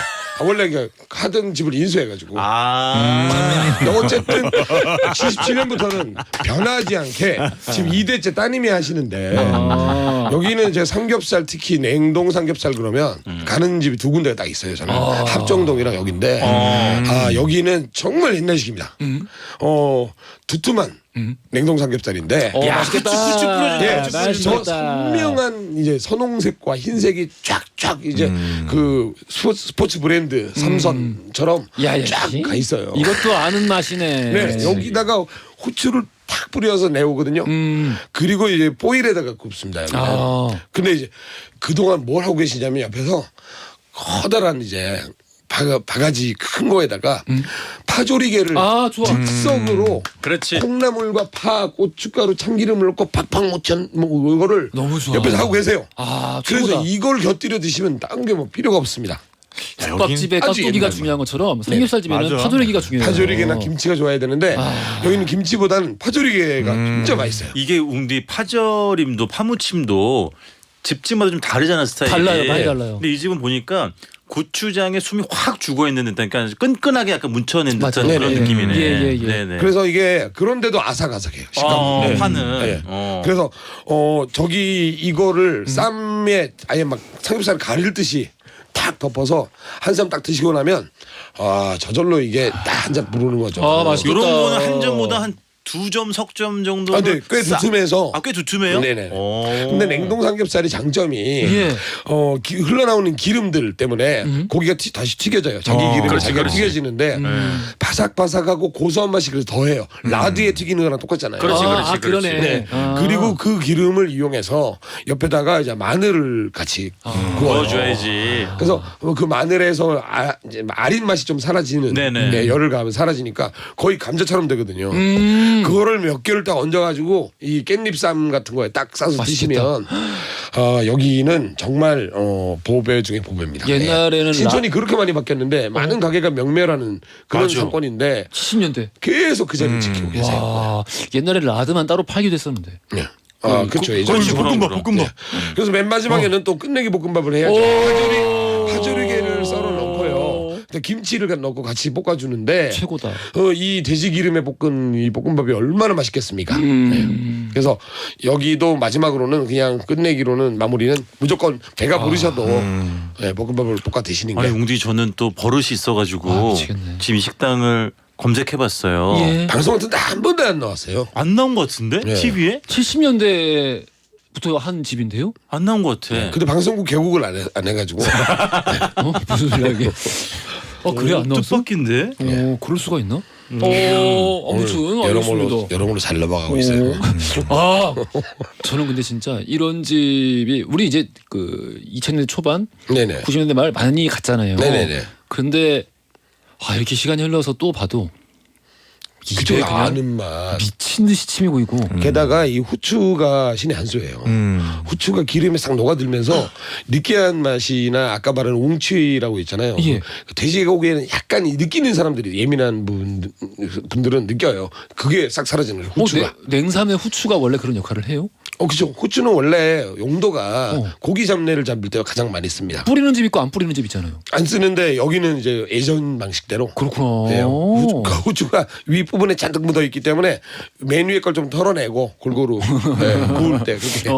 원래 하던 집을 인수해가지고. 근데 어쨌든 77년부터는 변하지 않게 지금 2대째 따님이 하시는데 여기는 제 삼겹살 특히 냉동 삼겹살 그러면 가는 집이 두 군데가 딱 있어요. 저는 합정동이랑 여기인데 여기는 정말 옛날식입니다. 두툼한 냉동 삼겹살인데 야, 맛있겠다. 후추 뿌려주네. 예, 맛있겠다. 저 선명한 이제 선홍색과 흰색이 쫙쫙 이제 그 스포츠 브랜드 삼선처럼 야, 쫙 가 있어요. 이것도 아는 맛이네. 네, 여기다가 후추를 탁 뿌려서 내오거든요. 그리고 이제 보일에다가 굽습니다. 여기는. 근데 이제 그동안 뭘 하고 계시냐면 옆에서 커다란 이제 바가지 큰 거에다가 파조리개를 좋아. 즉석으로 그렇지. 콩나물과 파, 고춧가루, 참기름을 넣고 팍팍 묻힌 뭐 이거를 너무 좋아. 옆에서 하고 계세요. 최고다. 그래서 이걸 곁들여 드시면 다른 게 뭐 필요가 없습니다. 국밥집에 아주 깍두기가 옛날 중요한 것처럼 삼겹살집에는 맞아. 파조리기가 중요해요. 파조리개나 김치가 좋아야 되는데 여기는 김치보다는 파조리개가 진짜 맛있어요. 이게 웅디 파절임도 파무침도 집집마다 좀 다르잖아 스타일이. 달라요, 많이 달라요. 근데 이 집은 보니까 고추장에 숨이 확 죽어 있는 듯한 그러니까 끈끈하게 약간 묻혀낸 듯한 맞아요. 그런 네네. 느낌이네. 예. 네네. 그래서 이게 그런데도 아삭아삭해요. 식감은. 네. 파는. 네. 어. 그래서 저기 이거를 쌈에 아예 막 삼겹살 가릴 듯이 탁 덮어서 한 쌈 딱 드시고 나면 저절로 이게 딱 한 잔 부르는 거죠. 맛있겠다. 이런 거는 한 점보다 한 2점 석점 정도. 네, 꽤 두툼해서. 꽤 두툼해요? 네네. 오. 근데 냉동 삼겹살이 장점이 예. 흘러나오는 기름들 때문에 고기가 다시 튀겨져요. 자기 기름이 그렇지, 자기가 그렇지. 튀겨지는데 바삭바삭하고 고소한 맛이 그래서 더해요. 라드에 튀기는 거랑 똑같잖아요. 그렇지, 그렇지, 그렇지. 그러네. 네. 그리고 그 기름을 이용해서 옆에다가 이제 마늘을 같이 구워요. 구워줘야지. 그래서 그 마늘에서 이제 아린 맛이 좀 사라지는 네네. 네, 열을 가하면 사라지니까 거의 감자처럼 되거든요. 그거를 몇 개를 딱 얹어가지고 이 깻잎쌈 같은 거에 딱 싸서 맛있겠다. 드시면 여기는 정말 보배 중에 보배입니다. 옛날에는 신촌이 그렇게 많이 바뀌었는데 많은 가게가 명매라는 그런 맞아. 상권인데 70년대. 계속 그 자리를 지키고 계세요. 와, 옛날에 라드만 따로 팔기도 했었는데. 네. 그렇죠. 예전에. 그렇지, 그럼, 볶음밥. 그래서 맨 마지막에는 또 끝내기 볶음밥을 해야죠. 파조리개를 썰어 넣고요. 근데 김치를 넣고 같이 볶아주는데 최고다. 이 돼지 기름에 볶은 이 볶음밥이 얼마나 맛있겠습니까? 네. 그래서 여기도 마지막으로는 그냥 끝내기로는 마무리는 무조건 배가 부르셔도 네, 볶음밥을 볶아 드시는 게 아니 웅디 저는 또 버릇이 있어가지고 미치겠네. 지금 이 식당을 검색해봤어요. 예. 방송 같은데 한 번도 안 나왔어요. 안 나온 것 같은데 네. TV에? 70년대 부터 한 집인데요? 안 나온 것 같아. 근데 방송국 개국을 안 해가지고 무슨 소리야 이게? 그래 안 나왔어? 뜻밖인데. 그럴 수가 있나? 오늘 아무튼 알겠습니다. 여러모로 잘 넘어가고 있어요. 저는 근데 진짜 이런 집이 우리 이제 그 2000년대 초반, 네네. 90년대 말 많이 갔잖아요. 네네네. 근데 이렇게 시간이 흘러서 또 봐도 그때 입에 그냥 아는 맛. 미친 듯이 침이 고이고. 게다가 이 후추가 신의 한 수예요. 후추가 기름에 싹 녹아들면서 느끼한 맛이나 아까 말한 웅치라고 있잖아요. 예. 그 돼지고기에는 약간 느끼는 사람들이 예민한 분들은 느껴요. 그게 싹 사라지는 거예요. 후추가. 냉삼의 후추가 원래 그런 역할을 해요? 그죠. 후추는 원래 용도가 어. 고기 잡내를 잡을 때 가장 많이 씁니다. 뿌리는 집 있고 안 뿌리는 집 있잖아요. 안 쓰는데 여기는 이제 예전 방식대로. 그렇구나. 네, 후추가 위 부분에 잔뜩 묻어 있기 때문에 메뉴의 걸 좀 털어내고 골고루 구울 때 그렇게.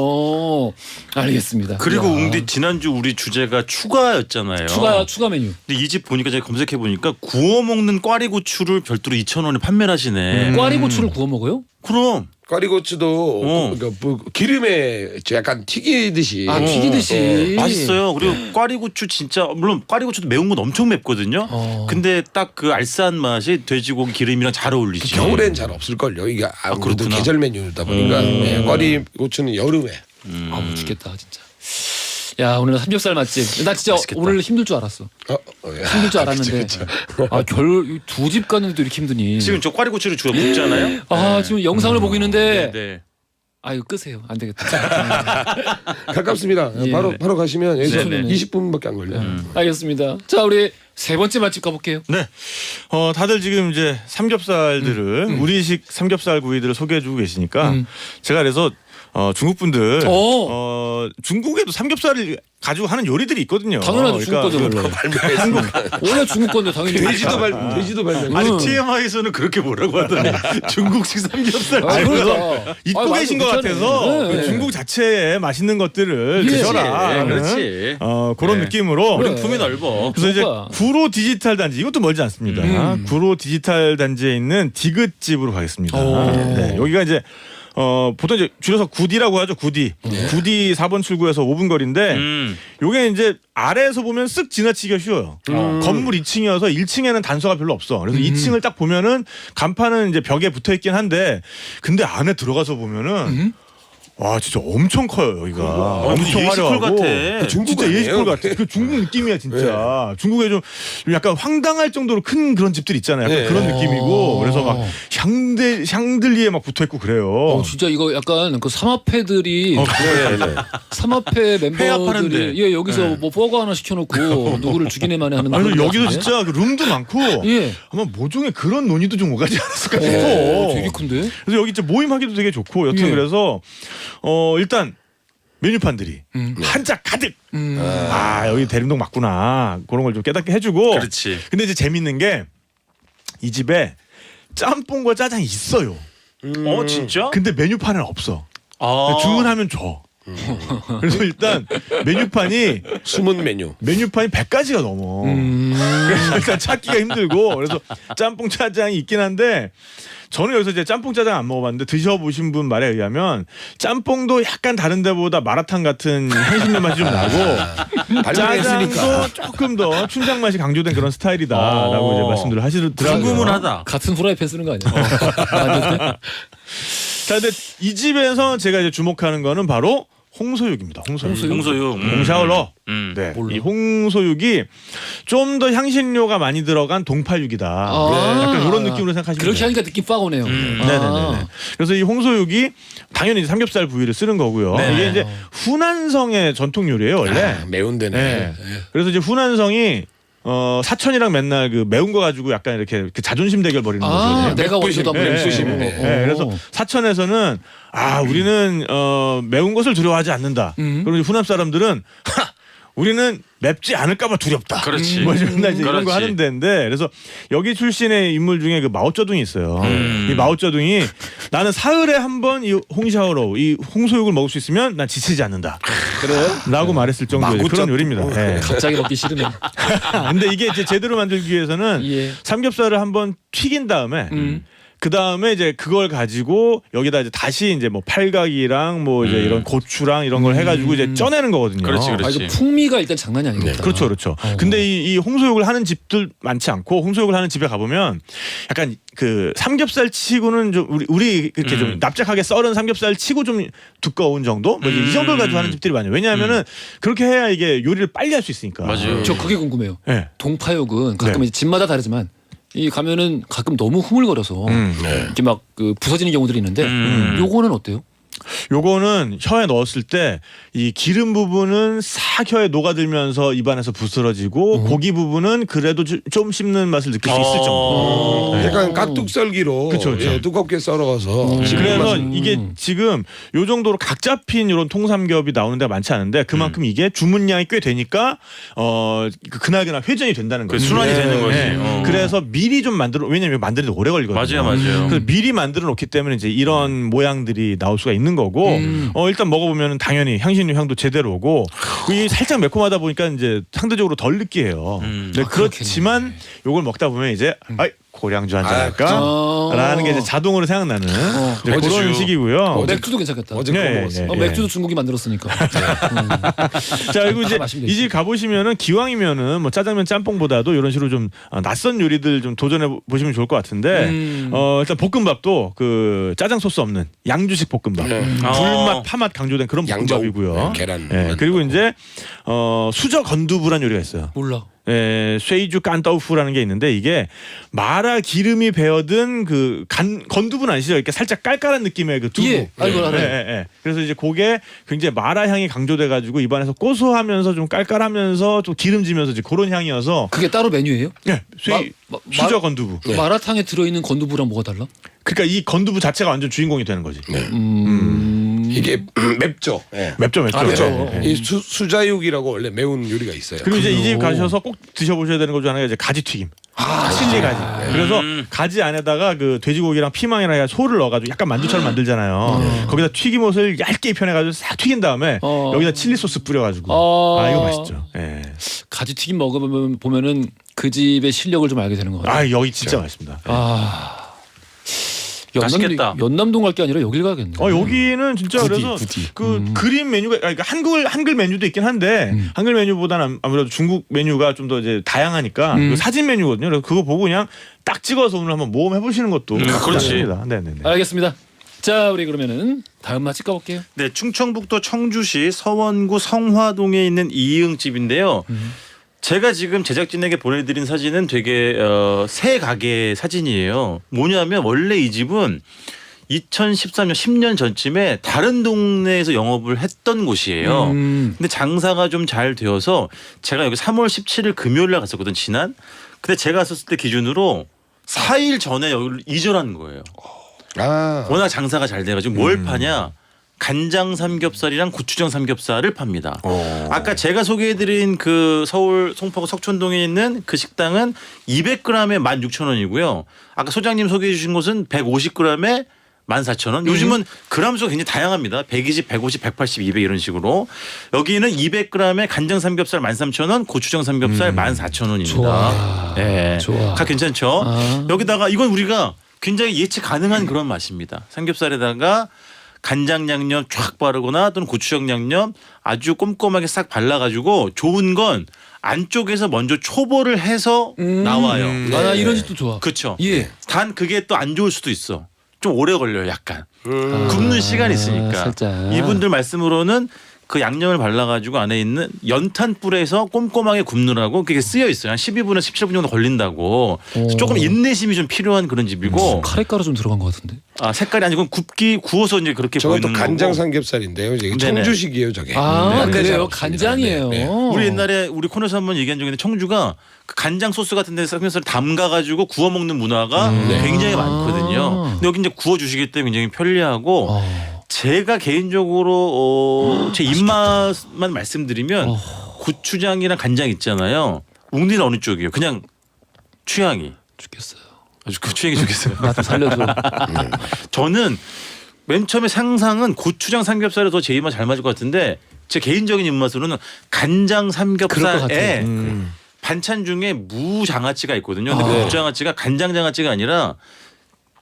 알겠습니다. 그리고 웅디 지난주 우리 주제가 추가였잖아요. 추가 메뉴. 근데 이 집 보니까 제가 검색해 보니까 구워 먹는 꽈리고추를 별도로 2,000원에 판매를 하시네. 꽈리고추를 구워 먹어요? 그럼 꽈리고추도 기름에 약간 튀기듯이. 튀기듯이. 맛있어요. 그리고 꽈리고추 진짜 물론 꽈리고추도 매운 건 엄청 맵거든요. 근데 딱 그 알싸한 맛이 돼지고기 기름이랑 잘 어울리지. 겨울엔 잘 없을걸요. 이게 아무래도 그렇구나. 계절 메뉴다 보니까 꽈리고추는 여름에. 죽겠다 진짜. 야 오늘 삼겹살 맛집. 나 진짜 맛있겠다. 오늘 힘들 줄 알았어. 힘들 줄 알았는데. 결 두 집 갔는데도 이렇게 힘드니. 지금 저 꽈리고추를 주워 굽잖아요. 지금 영상을 보고 있는데. 네. 이거 끄세요. 안 되겠다. 가깝습니다. 예. 바로 가시면 여기서 네네. 20분밖에 안 걸려요. 알겠습니다. 자 우리 세 번째 맛집 가볼게요. 네. 다들 지금 이제 삼겹살들을 우리식 삼겹살 구이들을 소개해주고 계시니까 제가 그래서 중국 분들 중국에도 삼겹살을 가지고 하는 요리들이 있거든요. 당연하죠. 중국 거죠 원래. 원래 중국 건데 당연히. 돼지도 발명. 아니 TMI에서는 그렇게 뭐라고 하더니 중국식 삼겹살. 그러니까. 잊고 계신 것 같아서 네. 중국 자체에 맛있는 것들을 예. 드셔라. 그렇지. 그런 네. 느낌으로. 우린 품이 넓어. 그래서 이제 그거야. 구로 디지털 단지 이것도 멀지 않습니다. 구로 디지털 단지에 있는 디귿집으로 가겠습니다. 네, 여기가 이제 보통 이제 줄여서 구디라고 하죠. 구디. 구디 4번 출구에서 5분 거리인데 요게 이제 아래에서 보면 쓱 지나치기가 쉬워요. 건물 2층이어서 1층에는 단서가 별로 없어. 그래서 2층을 딱 보면은 간판은 이제 벽에 붙어 있긴 한데 근데 안에 들어가서 보면은 와 진짜 엄청 커요 여기가. 엄청 예시콜 화려하고. 같아. 진짜 예시콜 같아. 그 중국 느낌이야 진짜. 중국에 좀 약간 황당할 정도로 큰 그런 집들 있잖아요. 약간 그런 느낌이고 그래서 막 샹들리에 막 붙어 있고 그래요. 진짜 이거 약간 그 삼합회들이 삼합회 회합하는데. 멤버들이 여기서 뭐 버거 하나 시켜놓고 누구를 죽이네 만에 하는. 아니 그런 여기도 것 같은데? 진짜 그 룸도 많고 예. 아마 모종의 그런 논의도 좀 오가지 않았을까 싶어. 되게 큰데. 그래서 여기 진짜 모임하기도 되게 좋고 여튼 예. 그래서 일단 메뉴판들이 한짝 가득. 여기 대림동 맞구나 그런 걸 좀 깨닫게 해주고. 그렇지. 근데 이제 재밌는 게 이 집에 짬뽕과 짜장이 있어요. 진짜? 근데 메뉴판은 없어. 아. 주문하면 줘. 그래서 일단 메뉴판이 숨은 메뉴. 100가지가 넘어. 그래서 일단 찾기가 힘들고 그래서 짬뽕 짜장이 있긴 한데 저는 여기서 이제 짬뽕 짜장 안 먹어봤는데 드셔보신 분 말에 의하면 짬뽕도 약간 다른 데보다 마라탕 같은 향신료 맛이 좀 나고 짜장도 조금 더 춘장 맛이 강조된 그런 스타일이다라고 이제 말씀들을 하시더라고요. 궁금하다. 같은 후라이팬 쓰는 거 아니야? 자, 근데 이 집에서 제가 이제 주목하는 거는 바로 홍소육입니다. 홍소육. 홍샤올러. 네. 몰라. 이 홍소육이 좀 더 향신료가 많이 들어간 동파육이다. 약간 이런 느낌으로 생각하시면 그렇게 돼요. 하니까 느낌 빡 오네요. 네네네. 그래서 이 홍소육이 당연히 이제 삼겹살 부위를 쓰는 거고요. 네. 이게 이제 후난성의 전통 요리예요, 원래. 매운 데네. 네. 그래서 이제 후난성이 사천이랑 맨날 그 매운 거 가지고 약간 이렇게 그 자존심 대결 벌이는 거죠. 내가 원수다. 그래서 사천에서는 우리는 매운 것을 두려워하지 않는다. 그리고 후남 사람들은 우리는 맵지 않을까봐 두렵다. 그렇지. 뭐 맨날 이제 이런 거 그렇지. 하는 데인데 그래서 여기 출신의 인물 중에 그 마오쩌둥이 있어요. 이 마오쩌둥이 나는 사흘에 한 번 이 홍샤오로 이 홍소육을 먹을 수 있으면 난 지치지 않는다. 그래요? 라고 말했을 정도의 그런 요리입니다. 네. 갑자기 먹기 싫으네. 근데 이게 이제 제대로 만들기 위해서는 예. 삼겹살을 한번 튀긴 다음에 그 다음에 이제 그걸 가지고 여기다 이제 다시 이제 뭐 팔각이랑 뭐 이제 이런 고추랑 이런 걸 해가지고 이제 쪄내는 거거든요. 그렇지, 아, 그렇지. 이거 풍미가 일단 장난이 아니겠다. 그렇죠, 그렇죠. 근데 이 홍소육을 하는 집들 많지 않고 홍소육을 하는 집에 가보면 약간 그 삼겹살 치고는 좀 우리 이렇게 좀 납작하게 썰은 삼겹살 치고 좀 두꺼운 정도 뭐 이 정도를 가지고 하는 집들이 많아요. 왜냐하면은 그렇게 해야 이게 요리를 빨리 할 수 있으니까. 맞아요. 저 그게 궁금해요. 네. 동파육은 가끔 네. 이제 집마다 다르지만 이 가면은 가끔 너무 흐물거려서 네. 이렇게 막 그 부서지는 경우들이 있는데 요거는 어때요? 요거는 혀에 넣었을 때 이 기름 부분은 싹 혀에 녹아들면서 입안에서 부스러지고 고기 부분은 그래도 좀 씹는 맛을 느낄 수 있을 정도. 네. 약간 깍둑썰기로 그쵸, 그쵸. 예, 두껍게 썰어서 씹는 그래서 맛은 이게 지금 요 정도로 각 잡힌 이런 통삼겹이 나오는 데가 많지 않은데 그만큼 이게 주문량이 꽤 되니까 그날그날 회전이 된다는 그 거예요. 순환이 되는 거지. 네. 그래서 미리 좀 만들어 왜냐면 만드는데 오래 걸리거든요. 맞아요, 맞아요. 그래서 미리 만들어 놓기 때문에 이제 이런 모양들이 나올 수가 있는 거고 일단 먹어보면 당연히 향신료 향도 제대로 오고 이 살짝 매콤하다 보니까 이제 상대적으로 덜 느끼해요. 네, 그렇지만 요걸 먹다 보면 이제 아이 고량주 한잔 할까? 라는 게 이제 자동으로 생각나는 이제 그런 어제주. 식이고요. 맥주도 괜찮겠다. 어제 그거 네, 먹었어요. 네. 맥주도 중국이 만들었으니까. 자 그리고 이제 마시면 이 되지. 집 가보시면은 기왕이면은 뭐 짜장면 짬뽕보다도 이런 식으로 좀 낯선 요리들 좀 도전해 보시면 좋을 것 같은데 일단 볶음밥도 그 짜장 소스 없는 양주식 볶음밥 네. 불맛 파맛 강조된 그런 양정, 볶음밥이고요. 네, 계란. 예, 그리고 이제 수저 건두부란 요리가 있어요. 몰라. 쉐이주 깐따우프라는 게 있는데 이게 마라 기름이 배어든 그 건두부는 아시죠? 이렇게 살짝 깔깔한 느낌의 그 두부. 예, 알고 알아요. 예. 그래서 이제 그게 굉장히 마라 향이 강조돼 가지고 입안에서 고소하면서 좀 깔깔하면서 좀 기름지면서 이제 그런 향이어서 그게 따로 메뉴예요? 예, 수저 건두부. 마라탕에 들어있는 건두부랑 뭐가 달라? 그러니까 이 건두부 자체가 완전 주인공이 되는 거지. 이게 맵죠. 예. 맵죠. 그렇죠. 예. 이 수자육이라고 원래 매운 요리가 있어요. 그리고 이제 이 집 가셔서 꼭 드셔보셔야 되는 것 중 하나가 이제 가지 튀김. 칠리 가지. 그래서 가지 안에다가 그 돼지고기랑 피망이랑 해서 소를 넣어가지고 약간 만두처럼 만들잖아요. 거기다 튀김옷을 얇게 입혀내가지고 싹 튀긴 다음에 여기다 칠리 소스 뿌려가지고. 이거 맛있죠. 예. 가지 튀김 먹으면 보면은 그 집의 실력을 좀 알게 되는 것 같아요. 여기 진짜 맛있습니다. 맛있겠다. 연남동 갈 게 아니라 여길 가야겠네. 여기는 진짜 그래서 그 그림 메뉴가 그러니까 한글 메뉴도 있긴 한데 한글 메뉴보다는 아무래도 중국 메뉴가 좀 더 이제 다양하니까 그 사진 메뉴거든요. 그래서 그거 보고 그냥 딱 찍어서 오늘 한번 모험해 보시는 것도 그렇지. 네네네. 알겠습니다. 자, 우리 그러면은 다음 맛집 가볼게요. 네, 충청북도 청주시 서원구 성화동에 있는 이응집인데요. 제가 지금 제작진에게 보내드린 사진은 되게 새 가게 사진이에요. 뭐냐면 원래 이 집은 2013년 10년 전쯤에 다른 동네에서 영업을 했던 곳이에요. 근데 장사가 좀 잘 되어서 제가 여기 3월 17일 금요일 날 갔었거든 지난. 근데 제가 갔었을 때 기준으로 4일 전에 여기를 이전한 거예요. 워낙 장사가 잘 돼가지고 뭘 파냐. 간장 삼겹살이랑 고추장 삼겹살을 팝니다. 아까 제가 소개해드린 그 서울 송파구 석촌동에 있는 그 식당은 200g에 16,000원이고요. 아까 소장님 소개해 주신 곳은 150g에 14,000원. 요즘은 그람 수가 굉장히 다양합니다. 120, 150, 180, 200 이런 식으로. 여기는 200g에 간장 삼겹살 13,000원, 고추장 삼겹살 14,000원입니다. 좋아. 네. 좋아. 가 괜찮죠? 여기다가 이건 우리가 굉장히 예측 가능한 그런 맛입니다. 삼겹살에다가 간장 양념 쫙 바르거나 또는 고추장 양념 아주 꼼꼼하게 싹 발라가지고 좋은 건 안쪽에서 먼저 초벌을 해서 나와요. 나 이런 집도 좋아. 그렇죠. 예. 단 그게 또 안 좋을 수도 있어. 좀 오래 걸려요, 약간. 굽는 시간이 있으니까. 살짝. 이분들 말씀으로는 그 양념을 발라가지고 안에 있는 연탄 불에서 꼼꼼하게 굽느라고 그게 쓰여 있어요. 한 12분에서 17분 정도 걸린다고. 그래서 조금 인내심이 좀 필요한 그런 집이고. 카레가루 좀 들어간 것 같은데. 색깔이 아니고 구워서 이제 그렇게 저것도 보이는 거고. 간장 삼겹살인데요. 이게 네네. 청주식이에요, 저게. 그래요? 네. 간장이에요. 네. 우리 옛날에 우리 코너에서 한번 얘기한 적인데 청주가 그 간장 소스 같은 데서 삼겹살을 담가가지고 구워 먹는 문화가 굉장히 많거든요. 근데 여기 이제 구워 주시기 때문에 굉장히 편리하고 제가 개인적으로 제 입맛만 말씀드리면 고추장이랑 간장 있잖아요. 웅디는 어느 쪽이에요? 그냥 취향이. 죽겠어요. 아주 그 취향이 좋겠어요. 나 좀 살려줘. 저는 맨 처음에 상상은 고추장 삼겹살이 더 제 입맛 잘 맞을 것 같은데 제 개인적인 입맛으로는 간장 그럴 것 삼겹살에 같아요. 반찬 중에 무장아찌가 있거든요. 근데 그 무장아찌가 간장 장아찌가 아니라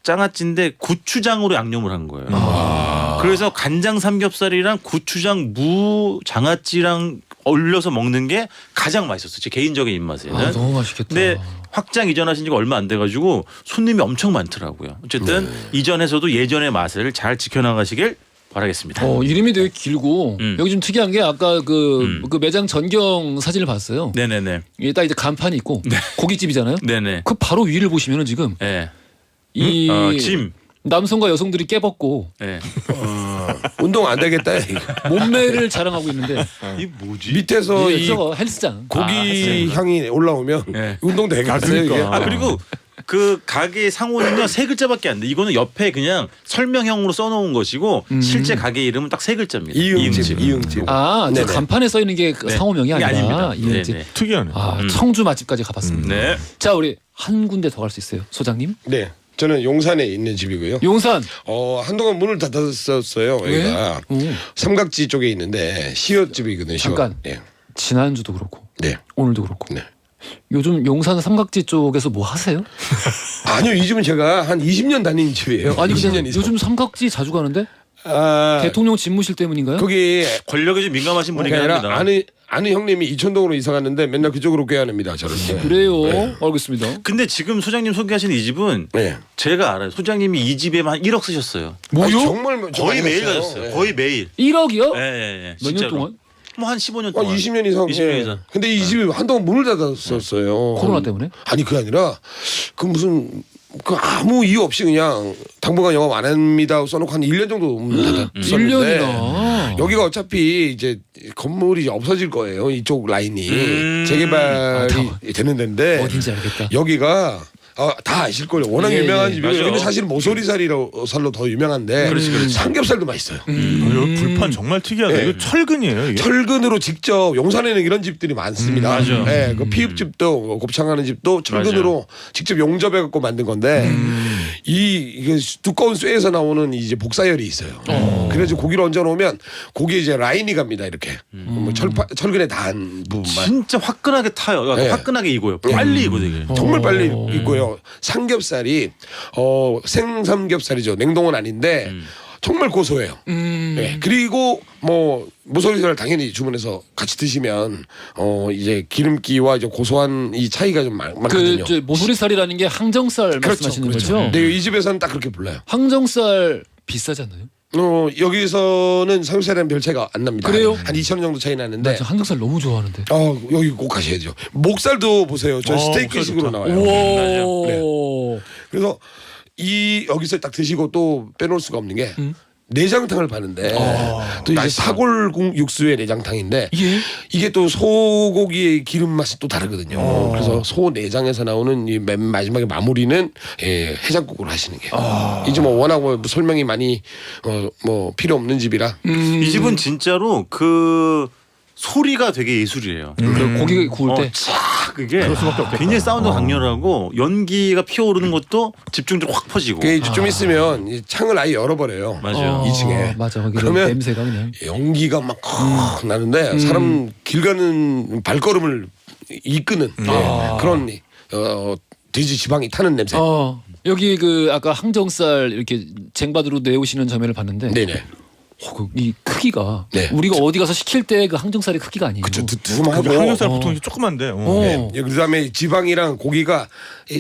장아찌인데 고추장으로 양념을 한 거예요. 그래서 간장 삼겹살이랑 고추장 무 장아찌랑 올려서 먹는 게 가장 맛있었어요. 제 개인적인 입맛에는. 아, 너무 맛있겠다. 근데 확장 이전하신 지가 얼마 안 돼가지고 손님이 엄청 많더라고요. 어쨌든 이전에서도 예전의 맛을 잘 지켜나가시길 바라겠습니다. 이름이 되게 길고 여기 좀 특이한 게 아까 그 매장 전경 사진을 봤어요. 네네네. 이게 딱 이제 간판이 있고 고깃집이잖아요. 네네. 그 바로 위를 보시면은 지금 네. 이 짐. 남성과 여성들이 깨벗고 네. 운동 안 되겠다. 이거. 몸매를 자랑하고 있는데 이 뭐지? 밑에서 이 이 저거 헬스장. 고기 향이 올라오면 네. 운동 되겠어요. 이게. 아 그리고 그 가게 상호는요 3글자밖에 안 돼. 이거는 옆에 그냥 설명형으로 써놓은 것이고 실제 가게 이름은 딱 3글자입니다. 이응집. 아, 저 네네. 간판에 써 있는 게 그 네. 상호명이 그게 아니라 아닙니다. 이응집. 네네. 특이하네. 아, 청주 맛집까지 가봤습니다. 네. 자, 우리 한 군데 더 갈 수 있어요, 소장님. 네. 저는 용산에 있는 집이고요. 용산. 한동안 문을 닫았었어요. 왜? 여기가 오. 삼각지 쪽에 있는데 시옷집이거든요. 시옷. 잠깐. 네. 지난주도 그렇고 네. 오늘도 그렇고. 네. 요즘 용산 삼각지 쪽에서 뭐 하세요? 아니요, 이 집은 제가 한 20년 다닌 집이에요. 아니 20년 그냥 이상. 요즘 삼각지 자주 가는데 대통령 집무실 때문인가요? 거기 권력에 좀 민감하신 분이긴 아니라 합니다. 아는 형님이 이천동으로 이사 갔는데 맨날 그쪽으로 꾀합니다. 저를. 그래요. 알겠습니다. 근데 지금 소장님 소개하신 이 집은 네. 제가 알아요. 소장님이 이 집에만 한 1억 쓰셨어요. 아니, 정말 좀 거의 많이 매일 갔어요. 가셨어요. 네. 거의 매일. 1억이요? 예. 몇 년 동안? 뭐 한 15년 한 동안. 20년 이상. 20년 예. 이상. 근데 이 집이 한동안 문을 닫았었어요. 코로나 때문에? 아니 그게 아니라 그 무슨 그 아무 이유 없이 그냥 당분간 영업 안 합니다 써놓고 한 1년 정도 문을 닫았었는데 1년이나. 여기가 어차피 이제 건물이 이제 없어질 거예요. 이쪽 라인이 재개발이 되는 데인데 어딘지 알겠다. 여기가 다 아실 거예요. 워낙 예, 유명한 예. 집이에요. 맞아. 여기는 사실 모서리살로 더 유명한데 삼겹살도 맛있어요. 여기 불판 정말 특이하다. 네. 이거 철근이에요. 이게? 철근으로 직접 용산에는 이런 집들이 많습니다. 맞아. 네, 그 피읍집도 곱창하는 집도 철근으로 직접 용접해 갖고 만든 건데 이게 두꺼운 쇠에서 나오는 이제 복사열이 있어요. 그래서 고기를 얹어 놓으면 고기에 이제 라인이 갑니다. 이렇게 뭐 철근에 닿은 부분만 진짜 화끈하게 타요. 네. 화끈하게 익어요. 빨리 익어 되게. 정말 빨리 익고요. 삼겹살이 생삼겹살이죠. 냉동은 아닌데 정말 고소해요. 네. 그리고 뭐 무소리살 당연히 주문해서 같이 드시면 이제 기름기와 이제 고소한 이 차이가 좀 많거든요. 그 모서리살이라는 게 항정살 그렇죠, 말씀하시는 그렇죠. 거죠? 네, 이 집에서는 딱 그렇게 불러요. 항정살 비싸지 않나요? 여기서는 삼겹살이랑 별 차이가 안 납니다. 그래요? 한 2,000원 정도 차이 나는데. 나 저 항정살 너무 좋아하는데. 여기 꼭 가셔야죠. 목살도 보세요. 저 스테이크식으로 나와요. 오. 그래서 여기서 딱 드시고 또 빼놓을 수가 없는 게 내장탕을 파는데 또 이제 사골국 육수의 내장탕인데 예? 이게 또 소고기의 기름 맛이 또 다르거든요. 그래서 소 내장에서 나오는 이 맨 마지막에 마무리는 해장국으로 하시는 게. 이 집은 워낙 뭐 설명이 많이 뭐 필요 없는 집이라. 이 집은 진짜로 그 소리가 되게 예술이에요. 그 고기 구울 때. 그게 굉장히 사운드가 강렬하고 연기가 피어오르는 것도 집중적으로 확 퍼지고. 그게 좀 있으면 이 창을 아예 열어버려요. 맞아요. 2층에. 맞아. 거기 그러면 냄새가 그냥. 연기가 막 나는데 사람 길 가는 발걸음을 이끄는 그런 돼지 지방이 타는 냄새. 여기 그 아까 항정살 이렇게 쟁반으로 내오시는 장면을 봤는데 네네. 이 크기가 네. 우리가 어디 가서 시킬 때 그 항정살의 크기가 아니에요. 그쵸 두툼하고. 항정살 보통 이렇게 조그만데. 네. 그다음에 지방이랑 고기가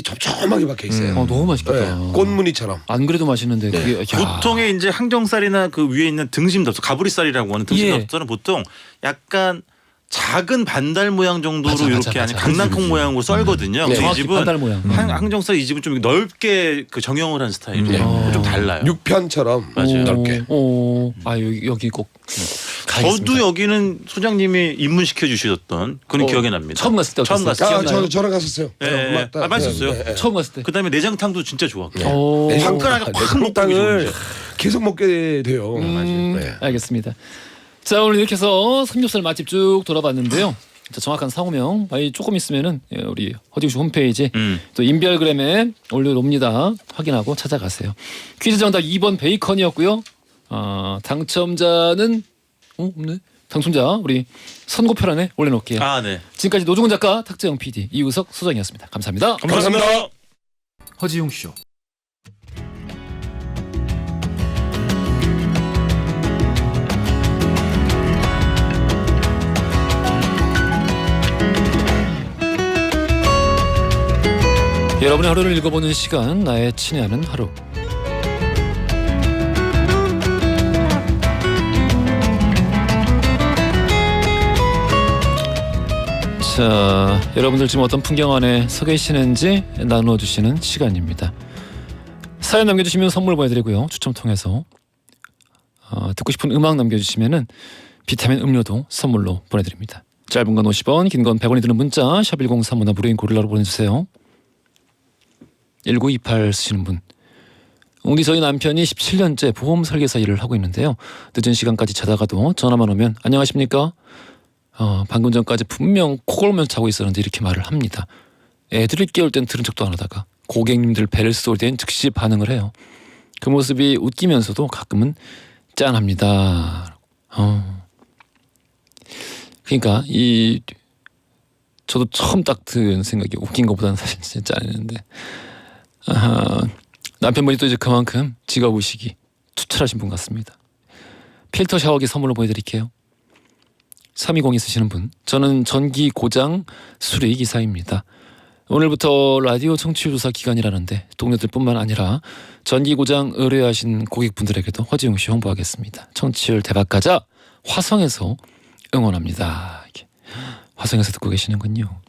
촘촘하게 박혀 있어요. 너무 맛있겠다. 네. 꽃무늬처럼. 안 그래도 맛있는데 그게 보통의 이제 항정살이나 그 위에 있는 등심덮살, 가브리살이라고 하는 등심덮살은 보통 약간 작은 반달 모양 정도로 맞아, 이렇게 맞아. 아니 강낭콩 모양으로 썰거든요. 근데 이 정확히 집은 반달 모양. 항정살 이 집은 좀 넓게 그 정형을 한 스타일이에요. 좀 달라요. 육편처럼 맞아요. 넓게. 여기 꼭 가겠습니다. 저도 여기는 소장님이 입문시켜 주셨던 그런 기억이 납니다. 처음 갔을 때 처음 어땠어요? 갔을 때. 기억나요? 저랑 갔었어요. 네. 맞다. 맛있었어요. 네, 네. 처음 갔을 때. 그다음에 내장탕도 진짜 좋았고. 화끈하게 확 먹고 땅을 계속 먹게 돼요. 네. 알겠습니다. 자, 오늘 이렇게 해서 삼겹살 맛집 쭉 돌아봤는데요. 자, 정확한 상호명 조금 있으면은 우리 허지웅 씨 홈페이지 또 인별그램에 올려놓습니다. 확인하고 찾아가세요. 퀴즈 정답 2번 베이컨이었고요. 당첨자는 없네. 당첨자 우리 선고표란에 올려놓을게요. 아, 네. 지금까지 노중훈 작가, 탁재영 PD, 이우석 소장이었습니다. 감사합니다. 감사합니다. 허지웅 쇼. 여러분의 하루를 읽어보는 시간, 나의 친애하는 하루. 자, 여러분들 지금 어떤 풍경 안에 서 계시는지 나누어주시는 시간입니다. 사연 남겨주시면 선물 보내드리고요. 추첨 통해서 듣고 싶은 음악 남겨주시면은 비타민 음료도 선물로 보내드립니다. 짧은 건 50원, 긴 건 100원이 드는 문자 샵 1035나 무료인 고릴라로 보내주세요. 1928 쓰시는 분. 우리 저희 남편이 17년째 보험 설계사 일을 하고 있는데요. 늦은 시간까지 자다가도 전화만 오면 안녕하십니까? 방금 전까지 분명 코골면서 자고 있었는데 이렇게 말을 합니다. 애들을 깨울 땐 들은 척도 안 하다가 고객님들 벨을 쏠 땐 즉시 반응을 해요. 그 모습이 웃기면서도 가끔은 짠합니다. 그러니까 저도 처음 딱 든 생각이 웃긴 것보다는 사실 진짜 짠했는데 남편분이 또 이제 그만큼 직업의식이 투철하신 분 같습니다. 필터 샤워기 선물로 보내드릴게요. 3202 쓰시는 분. 저는 전기 고장 수리 기사입니다. 오늘부터 라디오 청취율 조사 기간이라는데 동료들뿐만 아니라 전기 고장 의뢰하신 고객분들에게도 허지웅 씨 홍보하겠습니다. 청취율 대박 가자. 화성에서 응원합니다. 이렇게. 화성에서 듣고 계시는군요.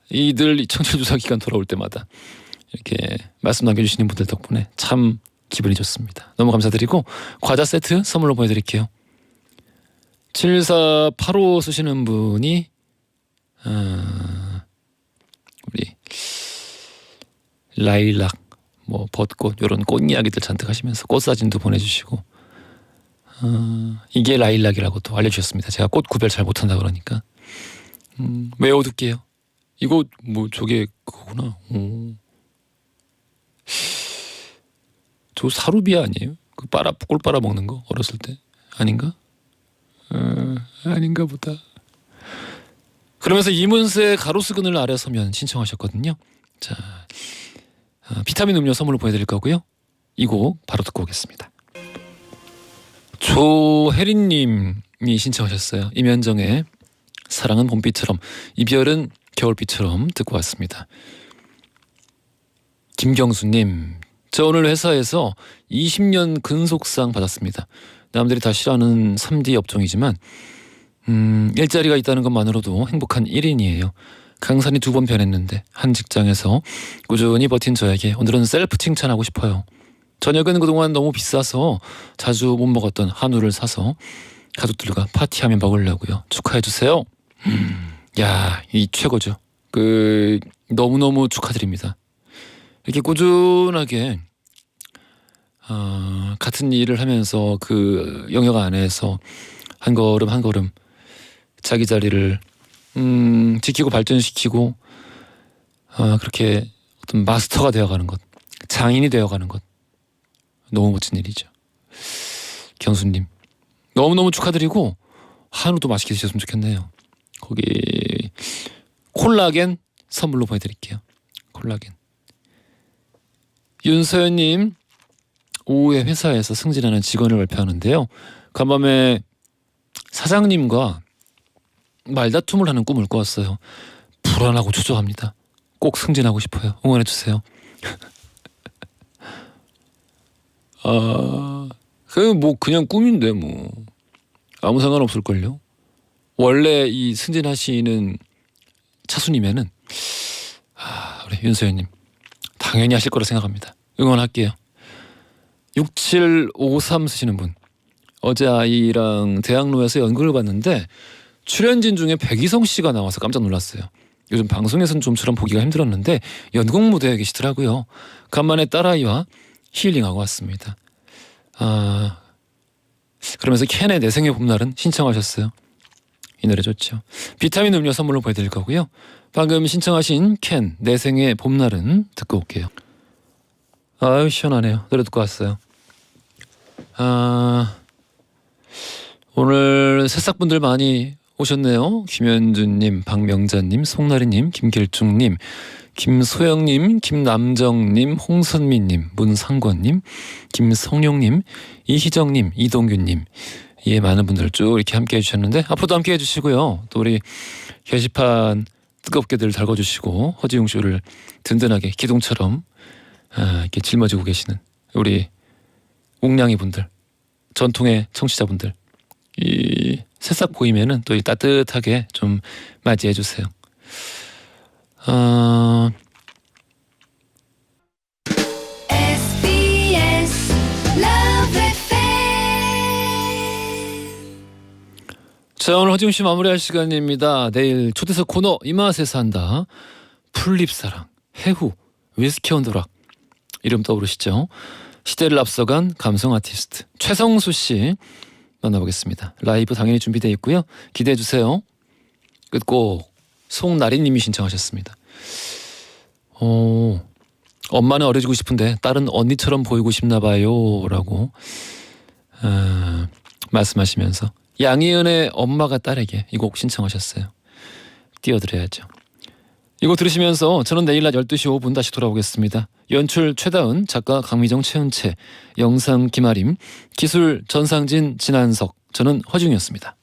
이들 청취율 조사 기간 돌아올 때마다 이렇게 말씀 남겨주시는 분들 덕분에 참 기분이 좋습니다. 너무 감사드리고 과자 세트 선물로 보내드릴게요. 7485 쓰시는 분이 우리 라일락 뭐 벚꽃 이런 꽃 이야기들 잔뜩 하시면서 꽃 사진도 보내주시고 이게 라일락이라고 또 알려주셨습니다. 제가 꽃 구별 잘 못한다 그러니까 외워둘게요. 이거 뭐 저게 그거구나. 저 사루비아 아니에요? 그 꿀 빨아 먹는 거 어렸을 때 아닌가? 아닌가 보다. 그러면서 이문세의 가로수 그늘 아래 서면 신청하셨거든요. 자, 비타민 음료 선물로 보내드릴 거고요. 이 곡 바로 듣고 오겠습니다. 조혜린님이 신청하셨어요. 임현정의 사랑은 봄비처럼 이별은 겨울비처럼 듣고 왔습니다. 김경수님, 저 오늘 회사에서 20년 근속상 받았습니다. 남들이 다 싫어하는 3D 업종이지만 일자리가 있다는 것만으로도 행복한 1인이에요. 강산이 2번 변했는데 한 직장에서 꾸준히 버틴 저에게 오늘은 셀프 칭찬하고 싶어요. 저녁은 그동안 너무 비싸서 자주 못 먹었던 한우를 사서 가족들과 파티하며 먹으려고요. 축하해주세요. 야, 이 최고죠. 너무너무 축하드립니다. 이렇게 꾸준하게 같은 일을 하면서 그 영역 안에서 한 걸음 한 걸음 자기 자리를 지키고 발전시키고 그렇게 어떤 마스터가 되어가는 것, 장인이 되어가는 것, 너무 멋진 일이죠. 경수님 너무너무 축하드리고 한우도 맛있게 드셨으면 좋겠네요. 거기 콜라겐 선물로 보내드릴게요. 콜라겐. 윤서연님, 오후에 회사에서 승진하는 직원을 발표하는데요. 간밤에 사장님과 말다툼을 하는 꿈을 꿨어요. 불안하고 초조합니다. 꼭 승진하고 싶어요. 응원해주세요. 그냥 꿈인데 뭐 아무 상관없을걸요. 원래 이 승진하시는 차순이면은 우리 윤서연님 당연히 하실 거라 생각합니다. 응원할게요. 6753 쓰시는 분. 어제 아이랑 대학로에서 연극을 봤는데 출연진 중에 백이성 씨가 나와서 깜짝 놀랐어요. 요즘 방송에서는 좀처럼 보기가 힘들었는데 연극 무대에 계시더라고요. 간만에 딸아이와 힐링하고 왔습니다. 그러면서 캔의 내 생의 봄날은 신청하셨어요. 이 노래 좋죠. 비타민 음료 선물로 보내드릴 거고요. 방금 신청하신 캔 내 생의 봄날은 듣고 올게요. 아유 시원하네요. 노래 듣고 왔어요. 오늘 새싹분들 많이 오셨네요. 김현준님, 박명자님, 송나리님, 김길중님, 김소영님, 김남정님, 홍선미님, 문상권님, 김성룡님, 이희정님, 이동규님, 많은 분들 쭉 이렇게 함께 해주셨는데 앞으로도 함께 해주시고요. 또 우리 게시판 뜨겁게들 달궈주시고 허지웅 쇼를 든든하게 기둥처럼 이렇게 짊어지고 계시는 우리 웅냥이 분들, 전통의 청취자분들, 이 새싹 보이면은 또 이 따뜻하게 좀 맞이해 주세요. SBS Love FM. 자, 오늘 허지웅 씨 마무리할 시간입니다. 내일 초대석 코너 이 맛에 산다. 풀립사랑, 해후, 위스키 언더락 이름 떠오르시죠? 시대를 앞서간 감성 아티스트 최성수 씨 만나보겠습니다. 라이브 당연히 준비되어 있고요. 기대해 주세요. 끝곡 송나리님이 신청하셨습니다. 엄마는 어려지고 싶은데 딸은 언니처럼 보이고 싶나 봐요라고 말씀하시면서 양희은의 엄마가 딸에게 이 곡 신청하셨어요. 띄워드려야죠. 이거 들으시면서 저는 내일 낮 12시 5분 다시 돌아오겠습니다. 연출 최다은, 작가 강미정, 최은채, 영상 김아림, 기술 전상진, 진한석, 저는 허중이었습니다.